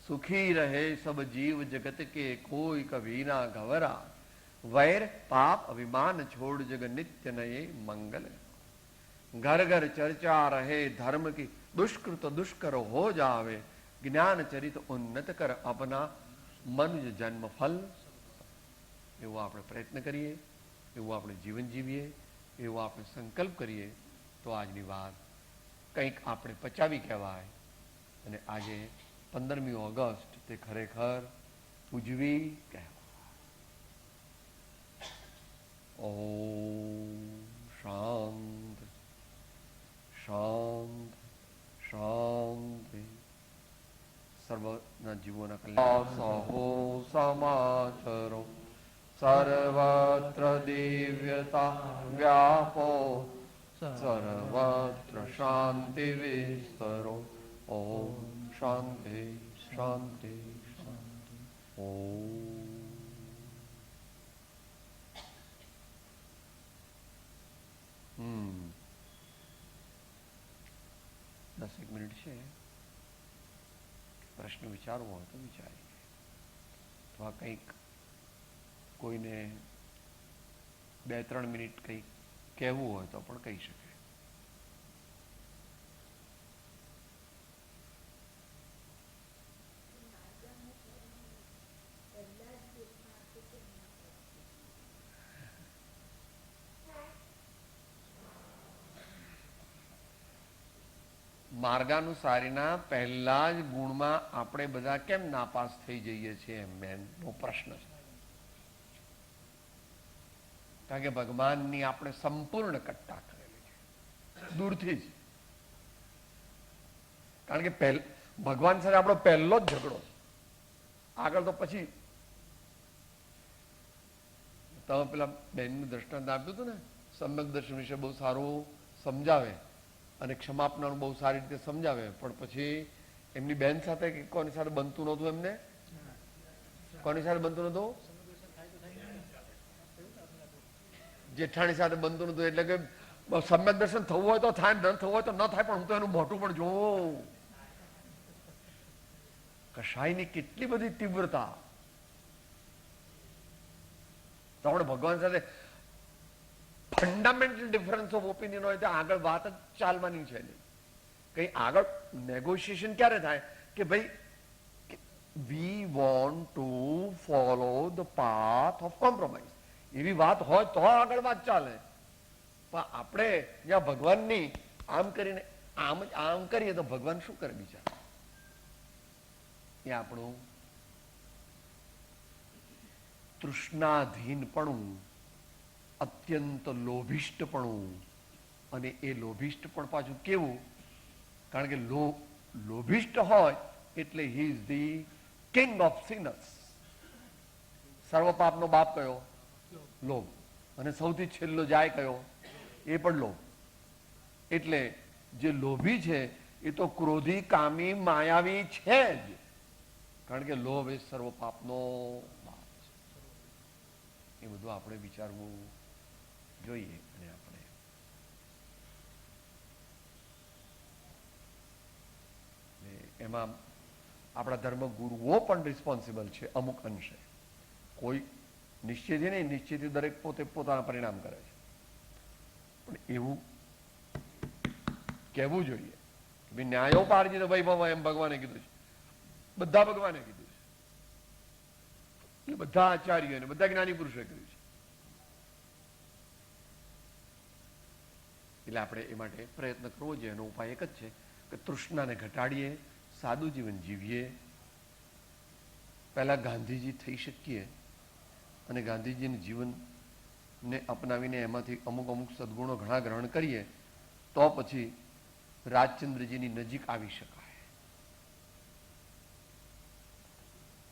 सुखी रहे सब जीव जगत के कोई कभी ना घबरा, वैर पाप अभिमान छोड़ जग नित्य नये मंगल. घर घर चर्चा रहे धर्म की, दुष्कृत दुष्कर हो जावे, ज्ञान चरित उन्नत कर अपना मनुज जन्म फल. એવો આપણે પ્રયત્ન કરીએ, એવું આપણે જીવન જીવીએ, એવો આપણે સંકલ્પ કરીએ તો આજની વાત કંઈક આપણે પચાવી કહેવાય. અને આજે 15મી ઓગસ્ટ તે ખરેખર ઉજવી કહેવાય. ઓમ શાંત શાંત શાંતિ. સર્વના જીવોના કલ્યાણ. સહો સમાચરો સર્વત્ર દિવ્યતા વ્યાપો, સર્વત્ર શાંતિ વિસ્તરો. ઓમ શાંતિ શાંતિ શાંતિ. ઓમ 10 મિનિટ છે, પ્રશ્ન વિચારવો હોય તો વિચારીએ, અથવા કંઈક કોઈને 2-3 મિનિટ કંઈક કહેવું હોય તો પણ કહી શકે. માર્ગાનુસારીના પહેલા જ ગુણમાં આપણે બધા કેમ નાપાસ થઈ જઈએ છીએ એમ બેનનો પ્રશ્ન છે. કારણ કે ભગવાનની આપણે સંપૂર્ણ કટ્ટા કરેલી છે દૂરથી જ. કારણ કે ભગવાન સાથે આપણો પહેલો જ ઝઘડો છે. આગળ તો પછી તમે પેલા બહેનનું દ્રષ્ટાંત આપ્યું હતું ને, સમ્યક દર્શન વિશે બહુ સારું સમજાવે અને ક્ષમાપનાનું બહુ સારી રીતે સમજાવે, પણ પછી એમની બેન સાથે કે કોની સાથે બનતું નહોતું, એમને કોની સાથે બનતું નહોતું, જેઠાણી સાથે બનતું નહોતું. એટલે કે સમ્યક દર્શન થવું હોય તો થાય, ન થવું હોય તો ન થાય, પણ હું તો એનું મોટું પણ જોઉં. કશાયની કેટલી બધી તીવ્રતા. તો આપણે ભગવાન સાથે ફંડામેન્ટલ ડિફરન્સ ઓફ ઓપિનિયન હોય તો આગળ વાત જ ચાલવાની છે નહીં. કઈ આગળ નેગોશિએશન ક્યારે થાય કે ભાઈ we want to follow the path of compromise, એવી વાત હોય તો આગળ વાત ચાલે. પણ આપણે જ્યાં ભગવાનની આમ કરીને આમ કરીએ તો ભગવાન શું કરે બિચારા? એ આપણું તૃષ્ણાધીનપણું, અત્યંત લોભિષ્ટપણું. અને એ લોભિષ્ટ પણ પાછું કેવું? કારણ કે લોભિષ્ટ હોય એટલે he is the king of sinners. સર્વ પાપનો બાપ કયો? લોભ. અને સૌથી છેલ્લો જાય કયો? એ પણ લોભ. એટલે જે લોભી છે એ તો ક્રોધી, કામી, માયાવી છે જ. કારણ કે લોભ એ સર્વ પાપનો બાપ છે. એ બધું આપણે વિચારવું જોઈએ. અને આપણે એમાં આપણા ધર્મગુરુઓ પણ રિસ્પોન્સિબલ છે અમુક અંશે. કોઈ નિશ્ચિત નહીં, નિશ્ચિત દરેક પોતે પોતાના પરિણામ કરે છે, પણ એવું કહેવું જોઈએ કે ન્યાયોપાર્જિત વૈભવ એમ ભગવાને કીધું છે. બધા ભગવાને કીધું છે, એ બધા આચાર્યોને બધા જ્ઞાની પુરુષોએ કીધું છે. એટલે આપણે એ માટે પ્રયત્ન કરવો જોઈએ. એનો ઉપાય એક જ છે કે તૃષ્ણાને ઘટાડીએ, સાદું જીવન જીવીએ. પહેલા ગાંધીજી થઈ શકીએ અને ગાંધીજીના જીવનને અપનાવીને એમાંથી અમુક સદગુણો ઘણા ગ્રહણ કરીએ તો પછી રાજચંદ્રજીની નજીક આવી શકાય.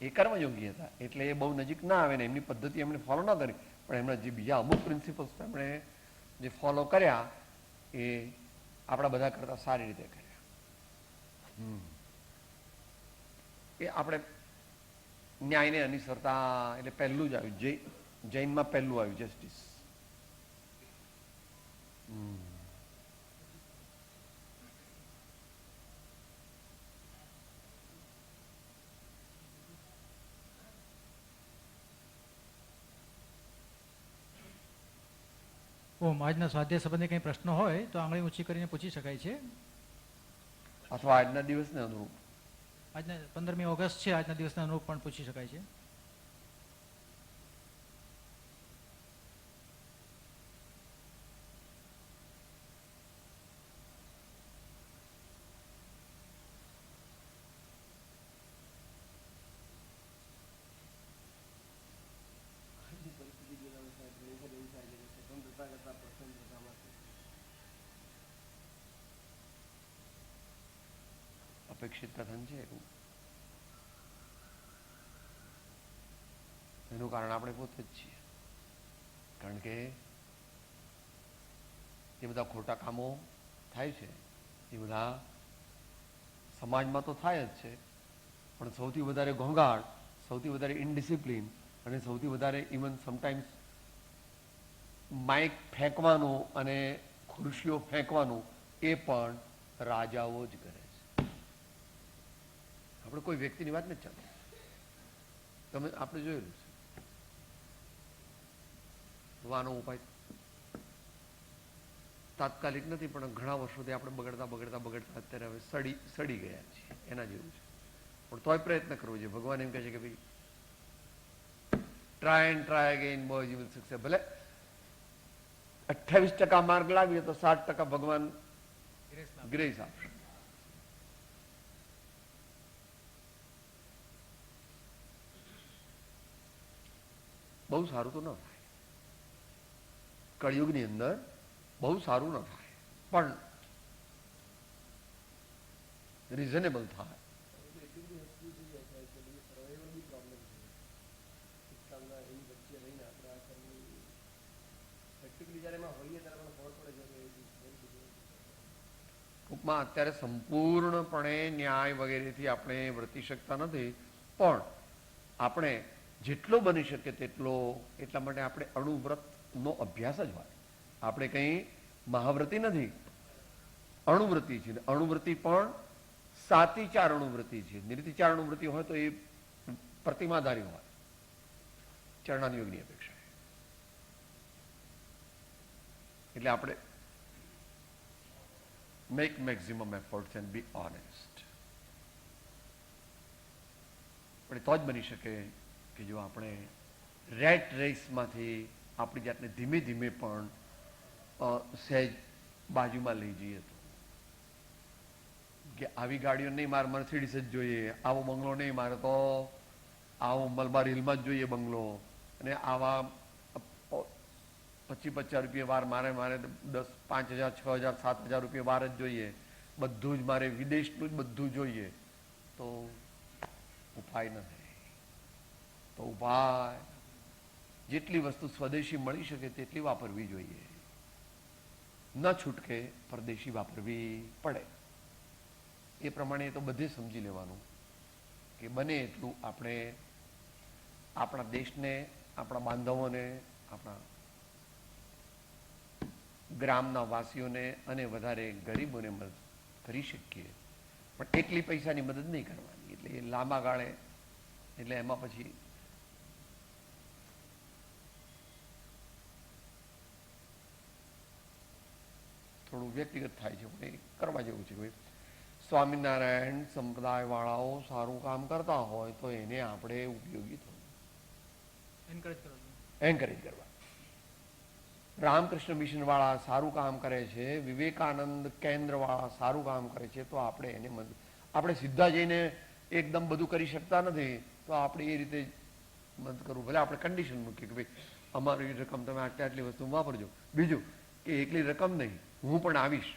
એ કર્મયોગી હતા એટલે એ બહુ નજીક ના આવે ને એમની પદ્ધતિ એમણે ફોલો ના કરી, પણ એમના જે બીજા અમુક પ્રિન્સિપલ્સ એમણે જે ફોલો કર્યા એ આપણા બધા કરતા સારી રીતે કર્યા. એ આપણે ન્યાયને અનુસરતા એટલે પહેલું જ આવ્યું, જૈનમાં પહેલું આવ્યું જસ્ટિસ. આજના સ્વાધ્યાય સંબંધે કંઈ પ્રશ્નો હોય તો આંગળી ઊંચી કરીને પૂછી શકાય છે, અથવા આજના દિવસને અનુરૂપ. આજના 15મી ઓગસ્ટ છે, આજના દિવસના અનુરૂપ પણ પૂછી શકાય છે. અપેક્ષિત કથન છે એવું. એનું કારણ આપણે પોતે જ છીએ. કારણ કે જે બધા ખોટા કામો થાય છે એ બધા સમાજમાં તો થાય જ છે, પણ સૌથી વધારે ઘોંઘાટ, સૌથી વધારે ઇનડિસિપ્લિન અને સૌથી વધારે ઇવન સમટાઈમ્સ માઇક ફેંકવાનું અને ખુરશીઓ ફેંકવાનું એ પણ રાજાઓ જ કરે છે. આપણે કોઈ વ્યક્તિની વાત નથી ચાલતી. તમે આપણે જોયેલું છે વાનો ઉપાય તાત્કાલિક નથી, પણ ઘણા વર્ષોથી આપણે બગડતા અત્યારે હવે સડી ગયા છીએ, એના જેવું છે. પણ તોય પ્રયત્ન કરવો જોઈએ. ભગવાન એમ કહે છે કે ભાઈ try again boys you will success. ભલે 28% માર્ક લાવીએ તો 60% ભગવાન ગ્રેસ આપશે. બહુ સારું તો ન થાય, કળિયુગની અંદર બહુ સારું ન થાય, પણ રિઝનેબલ થાય. ટૂંકમાં અત્યારે સંપૂર્ણપણે ન્યાય વગેરેથી આપણે વર્તી શકતા નથી, પણ આપણે જેટલો બની શકે તેટલો, એટલા માટે આપણે અણુવ્રતનો અભ્યાસ જ હોય. આપણે કંઈ મહાવ્રતી નથી, અણુવ્રતિ છે. અણુવ્રતિ પણ સાતિચાર અણુવ્રતિ છે. નિર્તિચાર અણુવ્રતિ હોય તો એ પ્રતિમાધારી હોય ચરણાનુયોગની અપેક્ષા. એટલે આપણે make maximum efforts and be honest. પણ તો જ બની શકે કે જો આપણે રેટ રેસમાંથી આપણી જાતને ધીમે ધીમે પણ સહેજ બાજુમાં લઈ જઈએ તો, કે આવી ગાડીઓ નહીં, મારે મર્સિડીઝ જ જોઈએ, આવો બંગલો નહીં, મારે તો આવો મલબાર હિલમાં જ જોઈએ બંગલો, અને આવા 25,000 રૂપિયા વાર મારે 10, 5,000, 6,000, 7,000 રૂપિયા વાર જ જોઈએ, બધું જ મારે વિદેશનું જ બધું જોઈએ, તો ઉપાય નથી. તો ઉપાય જેટલી વસ્તુ સ્વદેશી મળી શકે તેટલી વાપરવી જોઈએ, ન છૂટકે પરદેશી વાપરવી પડે. એ પ્રમાણે તો બધે સમજી લેવાનું કે બને એટલું આપણે આપણા દેશને, આપણા બાંધવોને, આપણા ગ્રામના વાસીઓને અને વધારે ગરીબોને મદદ કરી શકીએ, પણ એકલી પૈસાની મદદ નહીં કરવાની. એટલે એ લાંબા ગાળે, એટલે એમાં પછી થોડું વ્યક્તિગત થાય છે, પણ એ કરવા જેવું છે. ભાઈ સ્વામિનારાયણ સંપ્રદાયવાળાઓ સારું કામ કરતા હોય તો એને આપણે ઉપયોગી થવું, એન્કરેજ કરવા. રામકૃષ્ણ મિશન વાળા સારું કામ કરે છે, વિવેકાનંદ કેન્દ્ર વાળા સારું કામ કરે છે, તો આપણે એને મદદ. આપણે સીધા જઈને એકદમ બધું કરી શકતા નથી, તો આપણે એ રીતે મદદ કરવું. ભલે આપણે કન્ડિશન મૂકીએ કે ભાઈ અમારી રકમ તમે આટલી વસ્તુ વાપરજો. બીજું કે એકલી રકમ નહીં, હું પણ આવીશ,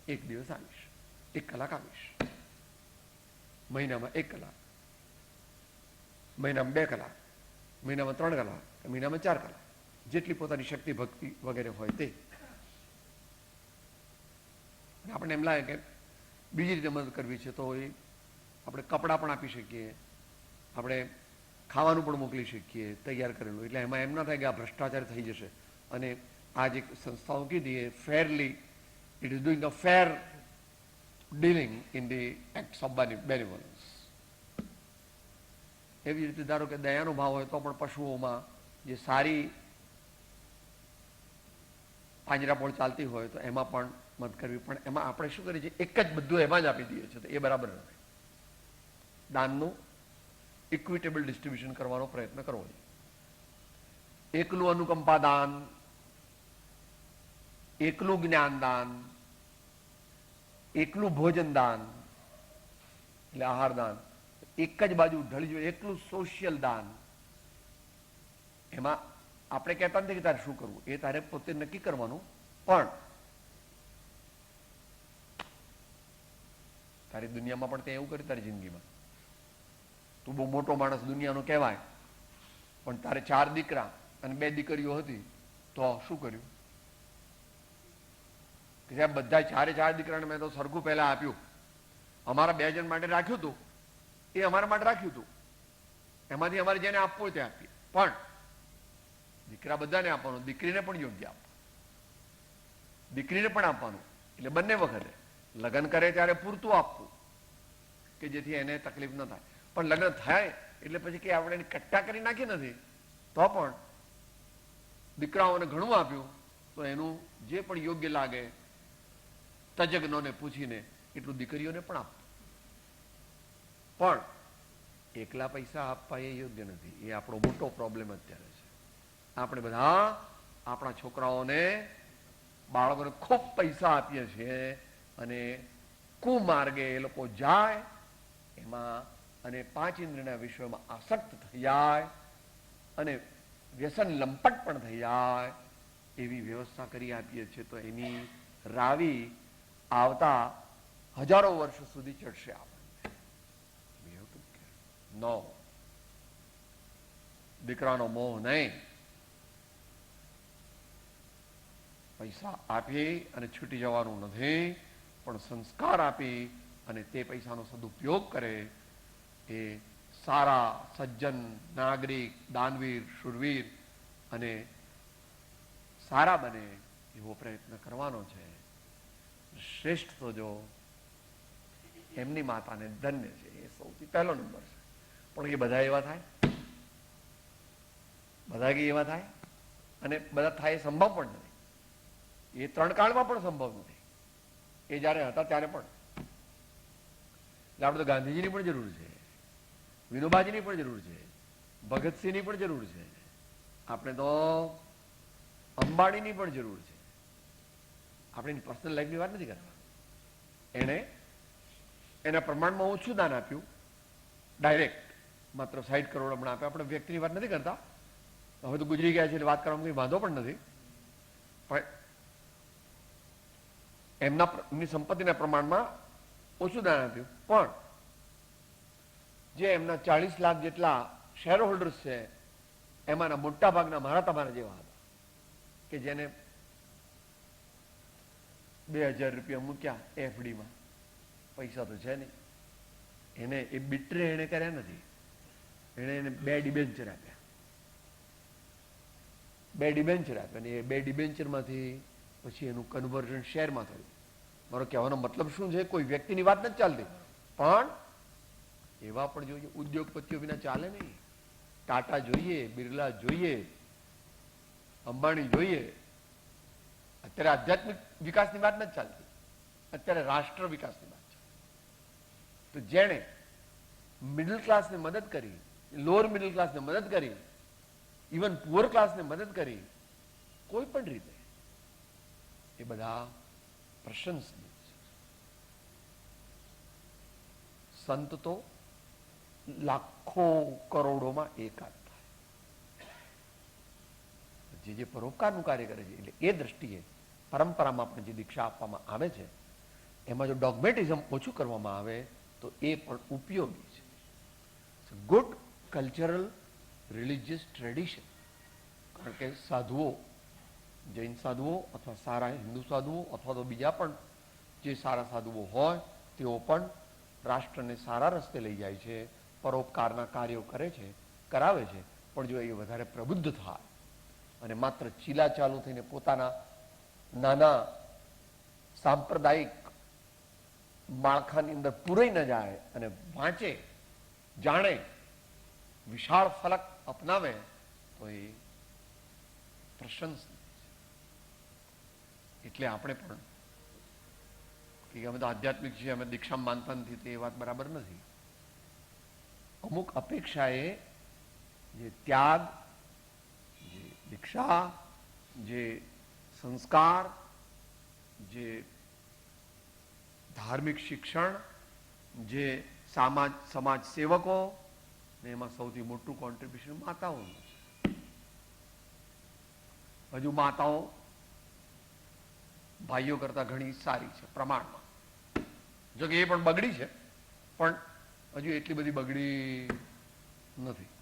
એક દિવસ આવીશ, 1 કલાક આવીશ, મહિનામાં 1 કલાક, મહિનામાં 2 કલાક, મહિનામાં 3 કલાક, મહિનામાં 4 કલાક, જેટલી પોતાની શક્તિ ભક્તિ વગેરે હોય તે. આપણને એમ લાગે કે બીજી રીતે મદદ કરવી છે તો એ આપણે કપડાં પણ આપી શકીએ, આપણે ખાવાનું પણ મોકલી શકીએ તૈયાર કરેલું. એટલે એમાં એમ ના થાય કે આ ભ્રષ્ટાચાર થઈ જશે. અને આ જે સંસ્થાઓ કીધી એ fairly, it is doing a fair dealing in the acts of benevolence. એવી રીતે ધારો કે દયાનો ભાવ હોય તો પણ પશુઓમાં જે સારી પાંજરાપોળ ચાલતી હોય તો એમાં પણ મદદ કરવી. પણ એમાં આપણે શું કરીએ છીએ, એક જ બધું એમાં જ આપી દઈએ છીએ, તો એ બરાબર નથી. દાનનું ઇક્વિટેબલ ડિસ્ટ્રીબ્યુશન કરવાનો પ્રયત્ન કરવો જોઈએ. એકલું અનુકંપા દાન, એકલું જ્ઞાન દાન, એકલું ભોજન દાન એટલે આહાર દાન, એક જ બાજુ ઢળી જોઈએ, એકલું સોશિયલ દાન. એમાં આપણે કહેતા નથી કે તારે શું કરવું, એ તારે પોતે નક્કી કરવાનું, પણ તારી દુનિયામાં પણ તે એવું કર્યું, તારી જિંદગીમાં તું બહુ મોટો માણસ દુનિયાનો કહેવાય, પણ તારે 4 દીકરા અને 2 દીકરીઓ હતી, તો શું કર્યું કે સાહેબ બધા 4 દીકરાને મેં તો સરખું પહેલા આપ્યું, અમારા 2 જણ માટે રાખ્યું હતું, એ અમારા માટે રાખ્યું હતું, એમાંથી અમારે જેને આપવું હોય તે આપીએ, પણ દીકરા બધાને આપવાનું, દીકરીને પણ યોગ્ય આપવાનું, દીકરીને પણ આપવાનું. એટલે બંને વખતે લગ્ન કરે ત્યારે પૂરતું આપવું કે જેથી એને તકલીફ ન થાય. પણ લગ્ન થાય એટલે પછી કે આપણે એની કટ્ટા કરી નાખી નથી, તો પણ દીકરાઓને ઘણું આપ્યું તો એનું જે પણ યોગ્ય લાગે તજજ્ઞોને પૂછીને એટલું દીકરીઓને પણ આપવું. પણ એકલા પૈસા આપવા એ યોગ્ય નથી. એ આપણો મોટો પ્રોબ્લેમ અત્યારે છે. આપણે બધા આપણા છોકરાઓને બાળકોને ખૂબ પૈસા આપીએ છીએ અને કુમાર્ગે એ લોકો જાય એમાં અને 5 ઇન્દ્રિયના વિષયોમાં આસક્ત થઈ જાય અને વ્યસન લંપટ પણ થઈ જાય એવી વ્યવસ્થા કરી આપીએ છીએ. તો એની રાવી આવતા હજારો વર્ષ સુધી ચડશે આપણને. નો, દીકરાનો મોહ નહીં. પૈસા આપી અને છૂટી જવાનું નથી, પણ સંસ્કાર આપી અને તે પૈસાનો સદુપયોગ કરે એ સારા સજ્જન નાગરિક દાનવીર શુરવીર અને સારા બને એવો પ્રયત્ન કરવાનો છે. શ્રેષ્ઠ તો જો એમની માતાને ધન્ય છે, એ સૌથી પહેલો નંબર છે. પણ એ બધા એવા થાય? બધા કે એવા થાય? અને બધા થાય એ સંભવ પણ નથી. એ 3 કાળમાં પણ સંભવ નથી. એ જ્યારે હતા ત્યારે પણ. એટલે આપણે તો ગાંધીજીની પણ જરૂર છે, વિનોબાજીની પણ જરૂર છે, ભગતસિંહની પણ જરૂર છે, આપણે તો અંબાણીની પણ જરૂર છે. આપણે એની પર્સનલ લાઈફની વાત નથી કરતા. એણે એના પ્રમાણમાં ઓછું દાન આપ્યું, ડાયરેક્ટ માત્ર 60 કરોડ હમણાં આપ્યા. આપણે વ્યક્તિની વાત નથી કરતા. હવે તો ગુજરી ગયા છે એટલે વાત કરવામાં કંઈ વાંધો પણ નથી. પણ એમની સંપત્તિના પ્રમાણમાં ઓછું દાન આપ્યું. પણ જે એમના 40 લાખ જેટલા શેર હોલ્ડર્સ છે એમાંના મોટા ભાગના મારા તમારા જેવા હતા કે જેને 2000 રૂપિયા મૂક્યા એફડીમાં, પૈસા તો છે નહીં. એને એ બિટ્રે એને કર્યા નથી. એને 2 ડિબેન્ચર આપ્યા. 2 ડિબેન્ચર આપ્યા અને એ 2 ડિબેન્ચરમાંથી પછી એનું કન્વર્ઝન શેરમાં થયું. મારો કહેવાનો મતલબ શું છે? કોઈ વ્યક્તિની વાત નથી ચાલતી, પણ એવા પણ જોઈએ. ઉદ્યોગપતિઓ વિના ચાલે નહીં. ટાટા જોઈએ, બિરલા જોઈએ, અંબાણી જોઈએ. અત્યારે આધ્યાત્મિક વિકાસની વાત નથી ચાલતી, અત્યારે રાષ્ટ્ર વિકાસની વાત છે. તો જેણે મિડલ ક્લાસને મદદ કરી, લોઅર મિડલ ક્લાસને મદદ કરી, ઇવન પુઅર ક્લાસને મદદ કરી, કોઈ પણ રીતે, એ બધા પ્રશંસનીય છે. સંત તો લાખો કરોડોમાં એકાદ થાય. જે પરોપકારનું કાર્ય કરે છે, એટલે એ દ્રષ્ટિએ પરંપરામાં આપણે જે દીક્ષા આપવામાં આવે છે એમાં જો ડોગમેટિઝમ ઓછું કરવામાં આવે તો એ પણ ઉપયોગી છે. Good cultural religious tradition. કારણ કે સાધુઓ, જૈન સાધુઓ અથવા સારા હિન્દુ સાધુઓ અથવા તો બીજા પણ જે સારા સાધુઓ હોય તેઓ પણ રાષ્ટ્રને સારા રસ્તે લઈ જાય છે, પરોપકારના કાર્યો કરે છે, કરાવે છે. પણ જો એ વધારે પ્રબુદ્ધ થાય અને માત્ર ચીલા ચાલુ થઈને પોતાના નાના સાંપ્રદાયિક માળખાની અંદર પૂરાઈ ન જાય અને વાંચે, જાણે, વિશાળ ફલક અપનાવે તો એ પ્રશંસનીય છે. એટલે આપણે પણ કે અમે તો આધ્યાત્મિક છીએ, અમે દીક્ષા માનતા નથી, તે એ વાત બરાબર નથી. અમુક અપેક્ષાએ જે ત્યાગ, જે દીક્ષા, જે સંસ્કાર, જે ધાર્મિક શિક્ષણ, જે સમાજ સેવકો, ને એમાં સૌથી મોટું કોન્ટ્રીબ્યુશન માતાઓનું છે. હજુ માતાઓ ભાઈઓ કરતા ઘણી સારી છે પ્રમાણમાં. જો કે એ પણ બગડી છે, પણ હજુ એટલી બધી બગડી નથી.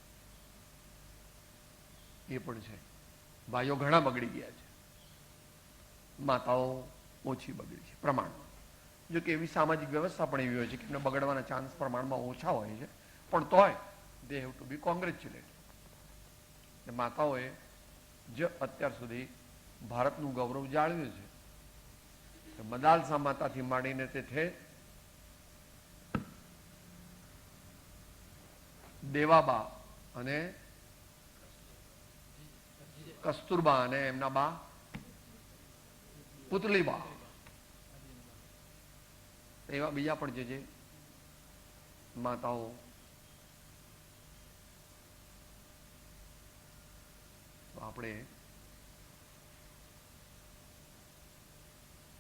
એ પણ છે. ભાઈઓ ઘણા બગડી ગયા છે, માતાઓ ઓછી બગડી છે પ્રમાણમાં. જો કે એવી સામાજિક વ્યવસ્થા પણ એવી હોય છે કે એમને બગડવાના ચાન્સ પ્રમાણમાં ઓછા હોય છે, પણ તોય they have to be congratulated. માતાઓએ જે અત્યાર સુધી ભારતનું ગૌરવ જાળવ્યું છે મદાલસા માતાથી માંડીને તે છે દેવાબા અને કસ્તુરબા અને એમના બા પુતલીબા, એવા બીજા પણ જે માતાઓ આપણે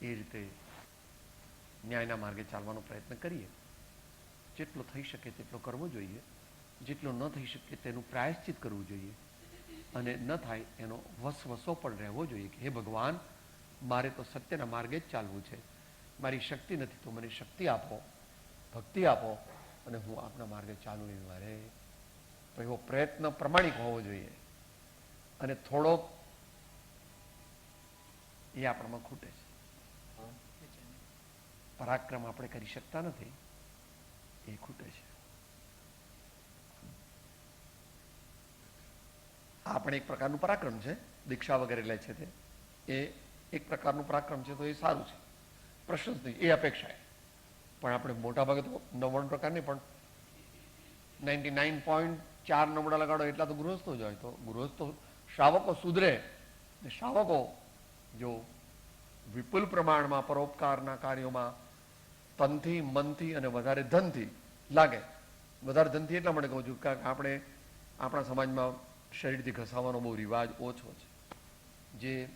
એ રીતે ન્યાયના માર્ગે ચાલવાનો પ્રયત્ન કરીએ. જેટલો થઈ શકે તેટલો કરવો જોઈએ, જેટલો ન થઈ શકે તેનું પ્રાયશ્ચિત કરવું જોઈએ, અને ન થાય એનો વસવસો પણ રહેવો જોઈએ કે હે ભગવાન, મારે તો સત્યના માર્ગે જ ચાલવું છે, મારી શક્તિ નથી તો મને શક્તિ આપો, ભક્તિ આપો, અને હું આપના માર્ગે ચાલું. એ મારે એવો પ્રયત્ન પ્રમાણિક હોવો જોઈએ, અને થોડોક એ આપણામાં ખૂટે છે. પરાક્રમ આપણે કરી શકતા નથી, એ ખૂટે છે. આ પણ એક પ્રકારનું પરાક્રમ છે, દીક્ષા વગેરે લે છે તે, એ એક પ્રકારનું પરાક્રમ છે, તો એ સારું છે, પ્રશ્ન જ નહીં, એ અપેક્ષાએ. પણ આપણે મોટાભાગે તો 99% પણ 99.4 નંબડા લગાડો એટલા તો ગૃહસ્થો જ હોય. તો ગૃહસ્થો શ્રાવકો સુધરે, શ્રાવકો જો વિપુલ પ્રમાણમાં પરોપકારના કાર્યોમાં તનથી, મનથી અને વધારે ધનથી લાગે. વધારે ધનથી એટલા માટે કહું છું કે આપણે આપણા સમાજમાં શરીરથી ઘસાવાનો બહુ રિવાજ ઓછો છે, જે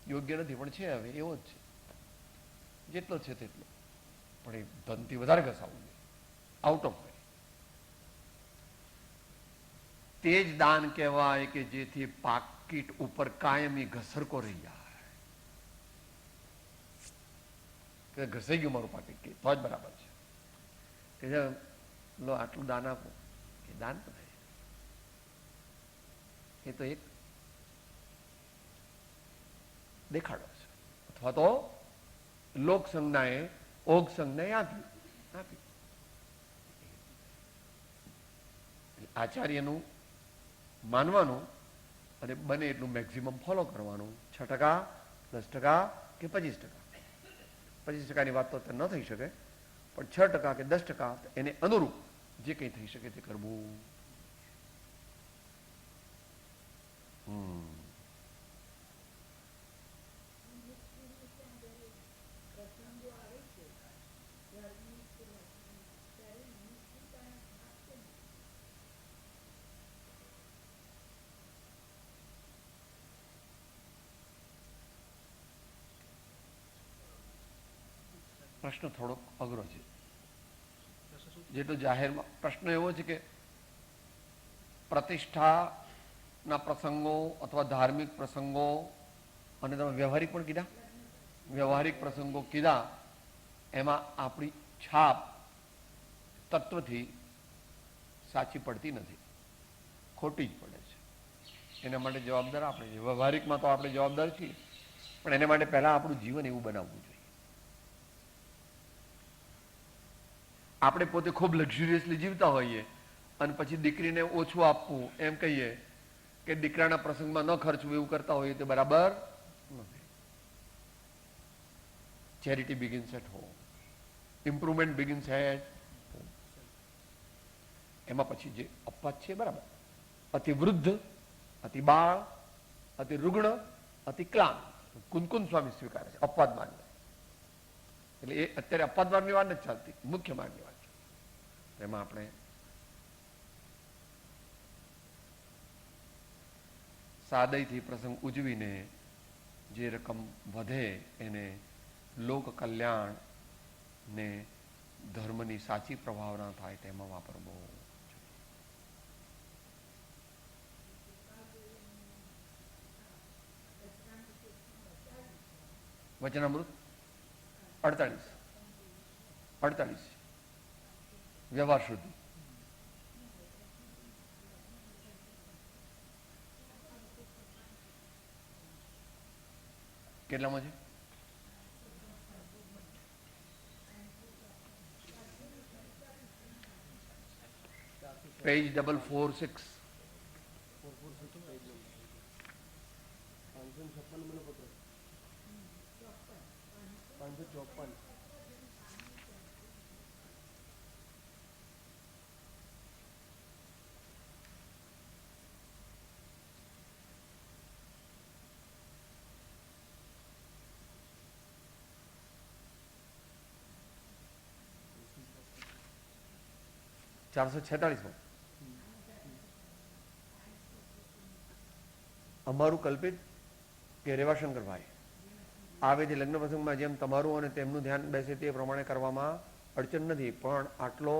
યોગ્ય નથી, પણ છે હવે એવો જ છે, જેટલો છે તેટલો. પણ એ ધનથી વધારે ઘસાવવું જોઈએ, આઉટ ઓફ વે. તે જ દાન કહેવાય કે જેથી પાકીટ ઉપર કાયમી ઘસરકો રહી જાય. કે ઘસાઈ ગયું મારું પાકીટ, કે તો જ બરાબર છે. કે લો આટલું દાન આપો, એ દાન તો થાય, એ તો એક દેખાડો છે. અથવા તો લોક સંજ્ઞાએ ઓગ સંજ્ઞાએ આપ્યું. આચાર્યનું માનવાનું અને બને એટલું મેક્સિમમ ફોલો કરવાનું. 6%, 10% કે 25%. 25%ની વાત તો ન થઈ શકે, પણ 6% કે 10% એને અનુરૂપ જે કંઈ થઈ શકે તે કરવું. પ્રશ્ન થોડોક અઘરો છે. જેટલો જાહેરમાં પ્રશ્ન એવો છે કે પ્રતિષ્ઠાના પ્રસંગો અથવા ધાર્મિક પ્રસંગો, અને તમે વ્યવહારિક પણ કીધા, વ્યવહારિક પ્રસંગો કીધા, એમાં આપણી છાપ તત્વથી સાચી પડતી નથી, ખોટી જ પડે છે. એના માટે જવાબદાર આપણે છીએ. વ્યવહારિકમાં તો આપણે જવાબદાર છીએ, પણ એના માટે પહેલાં આપણું જીવન એવું બનાવવું જોઈએ. આપણે પોતે ખૂબ લક્ઝુરિયસલી જીવતા હોઈએ અને પછી દીકરીને ઓછું આપવું એમ કહીએ કે દીકરાના પ્રસંગમાં ન ખર્ચવું એવું કરતા હોઈએ તો બરાબર નથી. Charity begins at home, improvement begins at home. એમાં પછી જે અપવાદ છે બરાબર, અતિ વૃદ્ધ, અતિ બાળ, અતિ રૂગ્ણ, અતિ ક્લામ, કુનકુન સ્વામી સ્વીકારે છે અપવાદ માર્ગ. એટલે એ અત્યારે અપવાદ માર્ગની વાત નથી ચાલતી, મુખ્ય માર્ગની વાત. એમાં આપણે સાદયથી પ્રસંગ ઉજવીને જે રકમ વધે એને લોક કલ્યાણ ને ધર્મની સાચી પ્રભાવના થાય તેમાં વાપરવો. વચનામૃત 48 વ્યવહાર શુદ્ધિ. કેટલામાં છે? પેજ 446. 554. અમારું કલ્પિત કે રેવાશંકરભાઈ આવે છે લગ્ન પ્રસંગમાં જેમ તમારું અને તેમનું ધ્યાન બેસે તે પ્રમાણે કરવામાં અડચણ નથી, પણ આટલો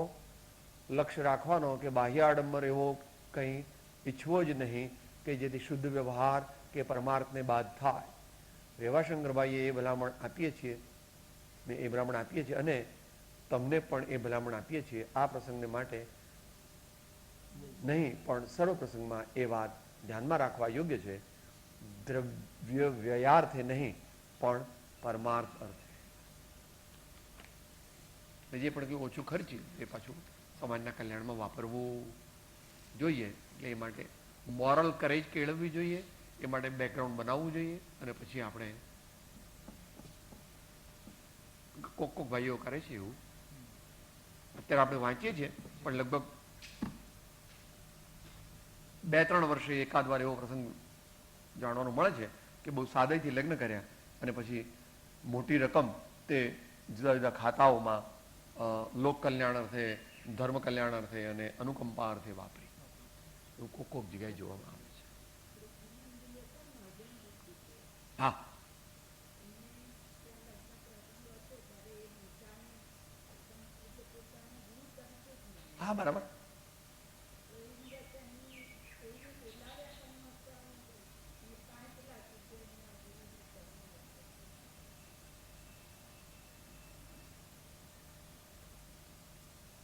લક્ષ્ય રાખવાનો કે બાહ્ય આડંબર એવો કંઈ ઈચ્છવો જ નહીં કે જેથી શુદ્ધ વ્યવહાર કે પરમાર્થને બાદ થાય. રેવાશંકરભાઈએ એ ભલામણ આપીએ છીએ, મેં એ ભલામણ આપીએ છીએ અને તમને પણ એ ભલામણ આપીએ છીએ. આ પ્રસંગને માટે નહીં પણ સર્વ પ્રસંગમાં એ વાત ધ્યાનમાં રાખવા યોગ્ય છે. દ્રવ્ય વ્યયાર્થે નહીં પણ પરમાર્થ અર્થે. જે પણ કંઈ ઓછું ખર્ચ્યું એ પાછું સમાજના કલ્યાણમાં વાપરવું જોઈએ. એટલે એ માટે મોરલ કરેજ કેળવવી જોઈએ, એ માટે બેકગ્રાઉન્ડ બનાવવું જોઈએ અને પછી આપણે કોક ભાઈઓ કરે છે એવું અત્યારે આપણે વાંચીએ છીએ, પણ લગભગ 2-3 વર્ષે એકાદ વાર એવો પ્રસંગ જાણવાનું મળે છે કે બહુ સાદાઈથી લગ્ન કર્યા અને પછી મોટી રકમ તે જુદા જુદા ખાતાઓમાં લોક કલ્યાણ અર્થે, ધર્મ કલ્યાણ અર્થે અને અનુકંપા અર્થે વાપરી. એવું કોક જગ્યાએ જોવામાં આવે છે. હા, હા, બરાબર.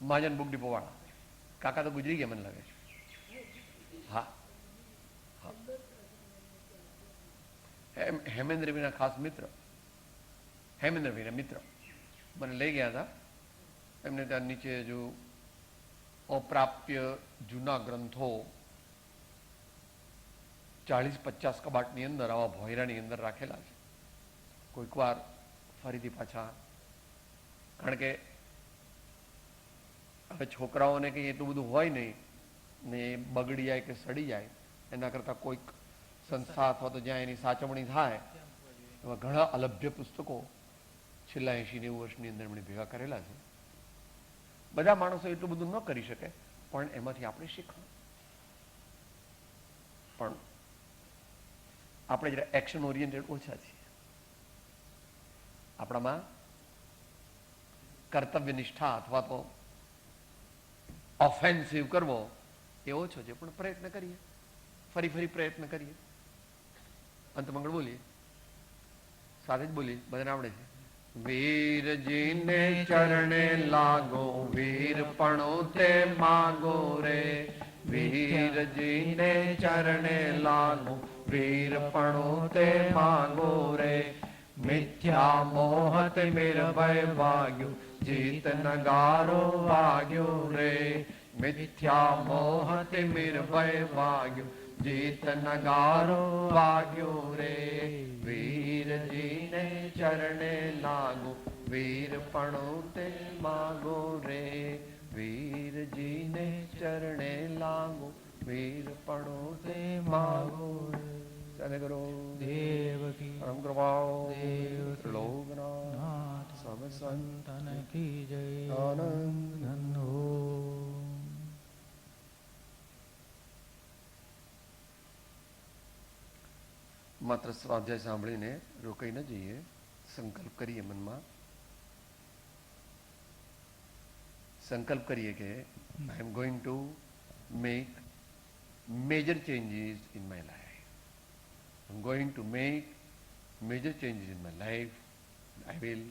મહાજન બુક ડીપો વાળા કાકા તો ગુજરી ગયા મને લાગે છે. હા, હા, હેમેન્દ્રભાઈના ખાસ મિત્ર, હેમેન્દ્રભાઈના મિત્ર મને લઈ ગયા હતા. એમને ત્યાં નીચે જો અપ્રાપ્ય જૂના ગ્રંથો 40-50 કબાટની અંદર આવા ભોયરાની અંદર રાખેલા છે. કોઈક વાર ફરીથી પાછા, કારણ કે હવે છોકરાઓને કંઈ એટલું બધું હોય નહીં ને બગડી જાય કે સડી જાય, એના કરતાં કોઈક સંસ્થા અથવા તો જ્યાં એની સાચવણી થાય એવા ઘણા અલભ્ય પુસ્તકો છેલ્લા 80-90 વર્ષની અંદર એમણે ભેગા કરેલા છે. બધા માણસો એટલું બધું ન કરી શકે, પણ એમાંથી આપણે શીખવું. પણ આપણે જરા એક્શન ઓરિએન્ટેડ ઓછા છીએ. આપણામાં કર્તવ્ય નિષ્ઠા અથવા તો ઓફેન્સિવ કરવો એ ઓછો છે, પણ પ્રયત્ન કરીએ, ફરી પ્રયત્ન કરીએ. અંતમંગળ બોલીએ, સાથે જ બોલીએ, બધાને આવડે છે. વીરજીને ચરણે લાગો, વીરપણો તે માગો રે. વીરજીને ચરણે લાગો, વીરપણો તે માગો રે. મિથ્યા મોહત નિર્ભય વાગ્યો, જીત નગારો વાગ્યો રે. મિથ્યા મોહત નિર્ભય વાગ્યો, જીત નગારો વાગ્યો રે. વીરજીને ચરણે લાગો, વીરપણો તે માગો રે. વીરજીને ચરણે લાગો, વીરપણો તે માગો રે. સાથે કરો દેવકી પરમ કૃપાઓ દેવકી લોકનાથ સબ સંતન કી જય. આનંદ ધન્યો. માત્ર સ્વાધ્યાય સાંભળીને રોકાઈ ન જઈએ, સંકલ્પ કરીએ મનમાં. સંકલ્પ કરીએ કે I am going to make major changes in my life. I'm going to make major changes in my life. I will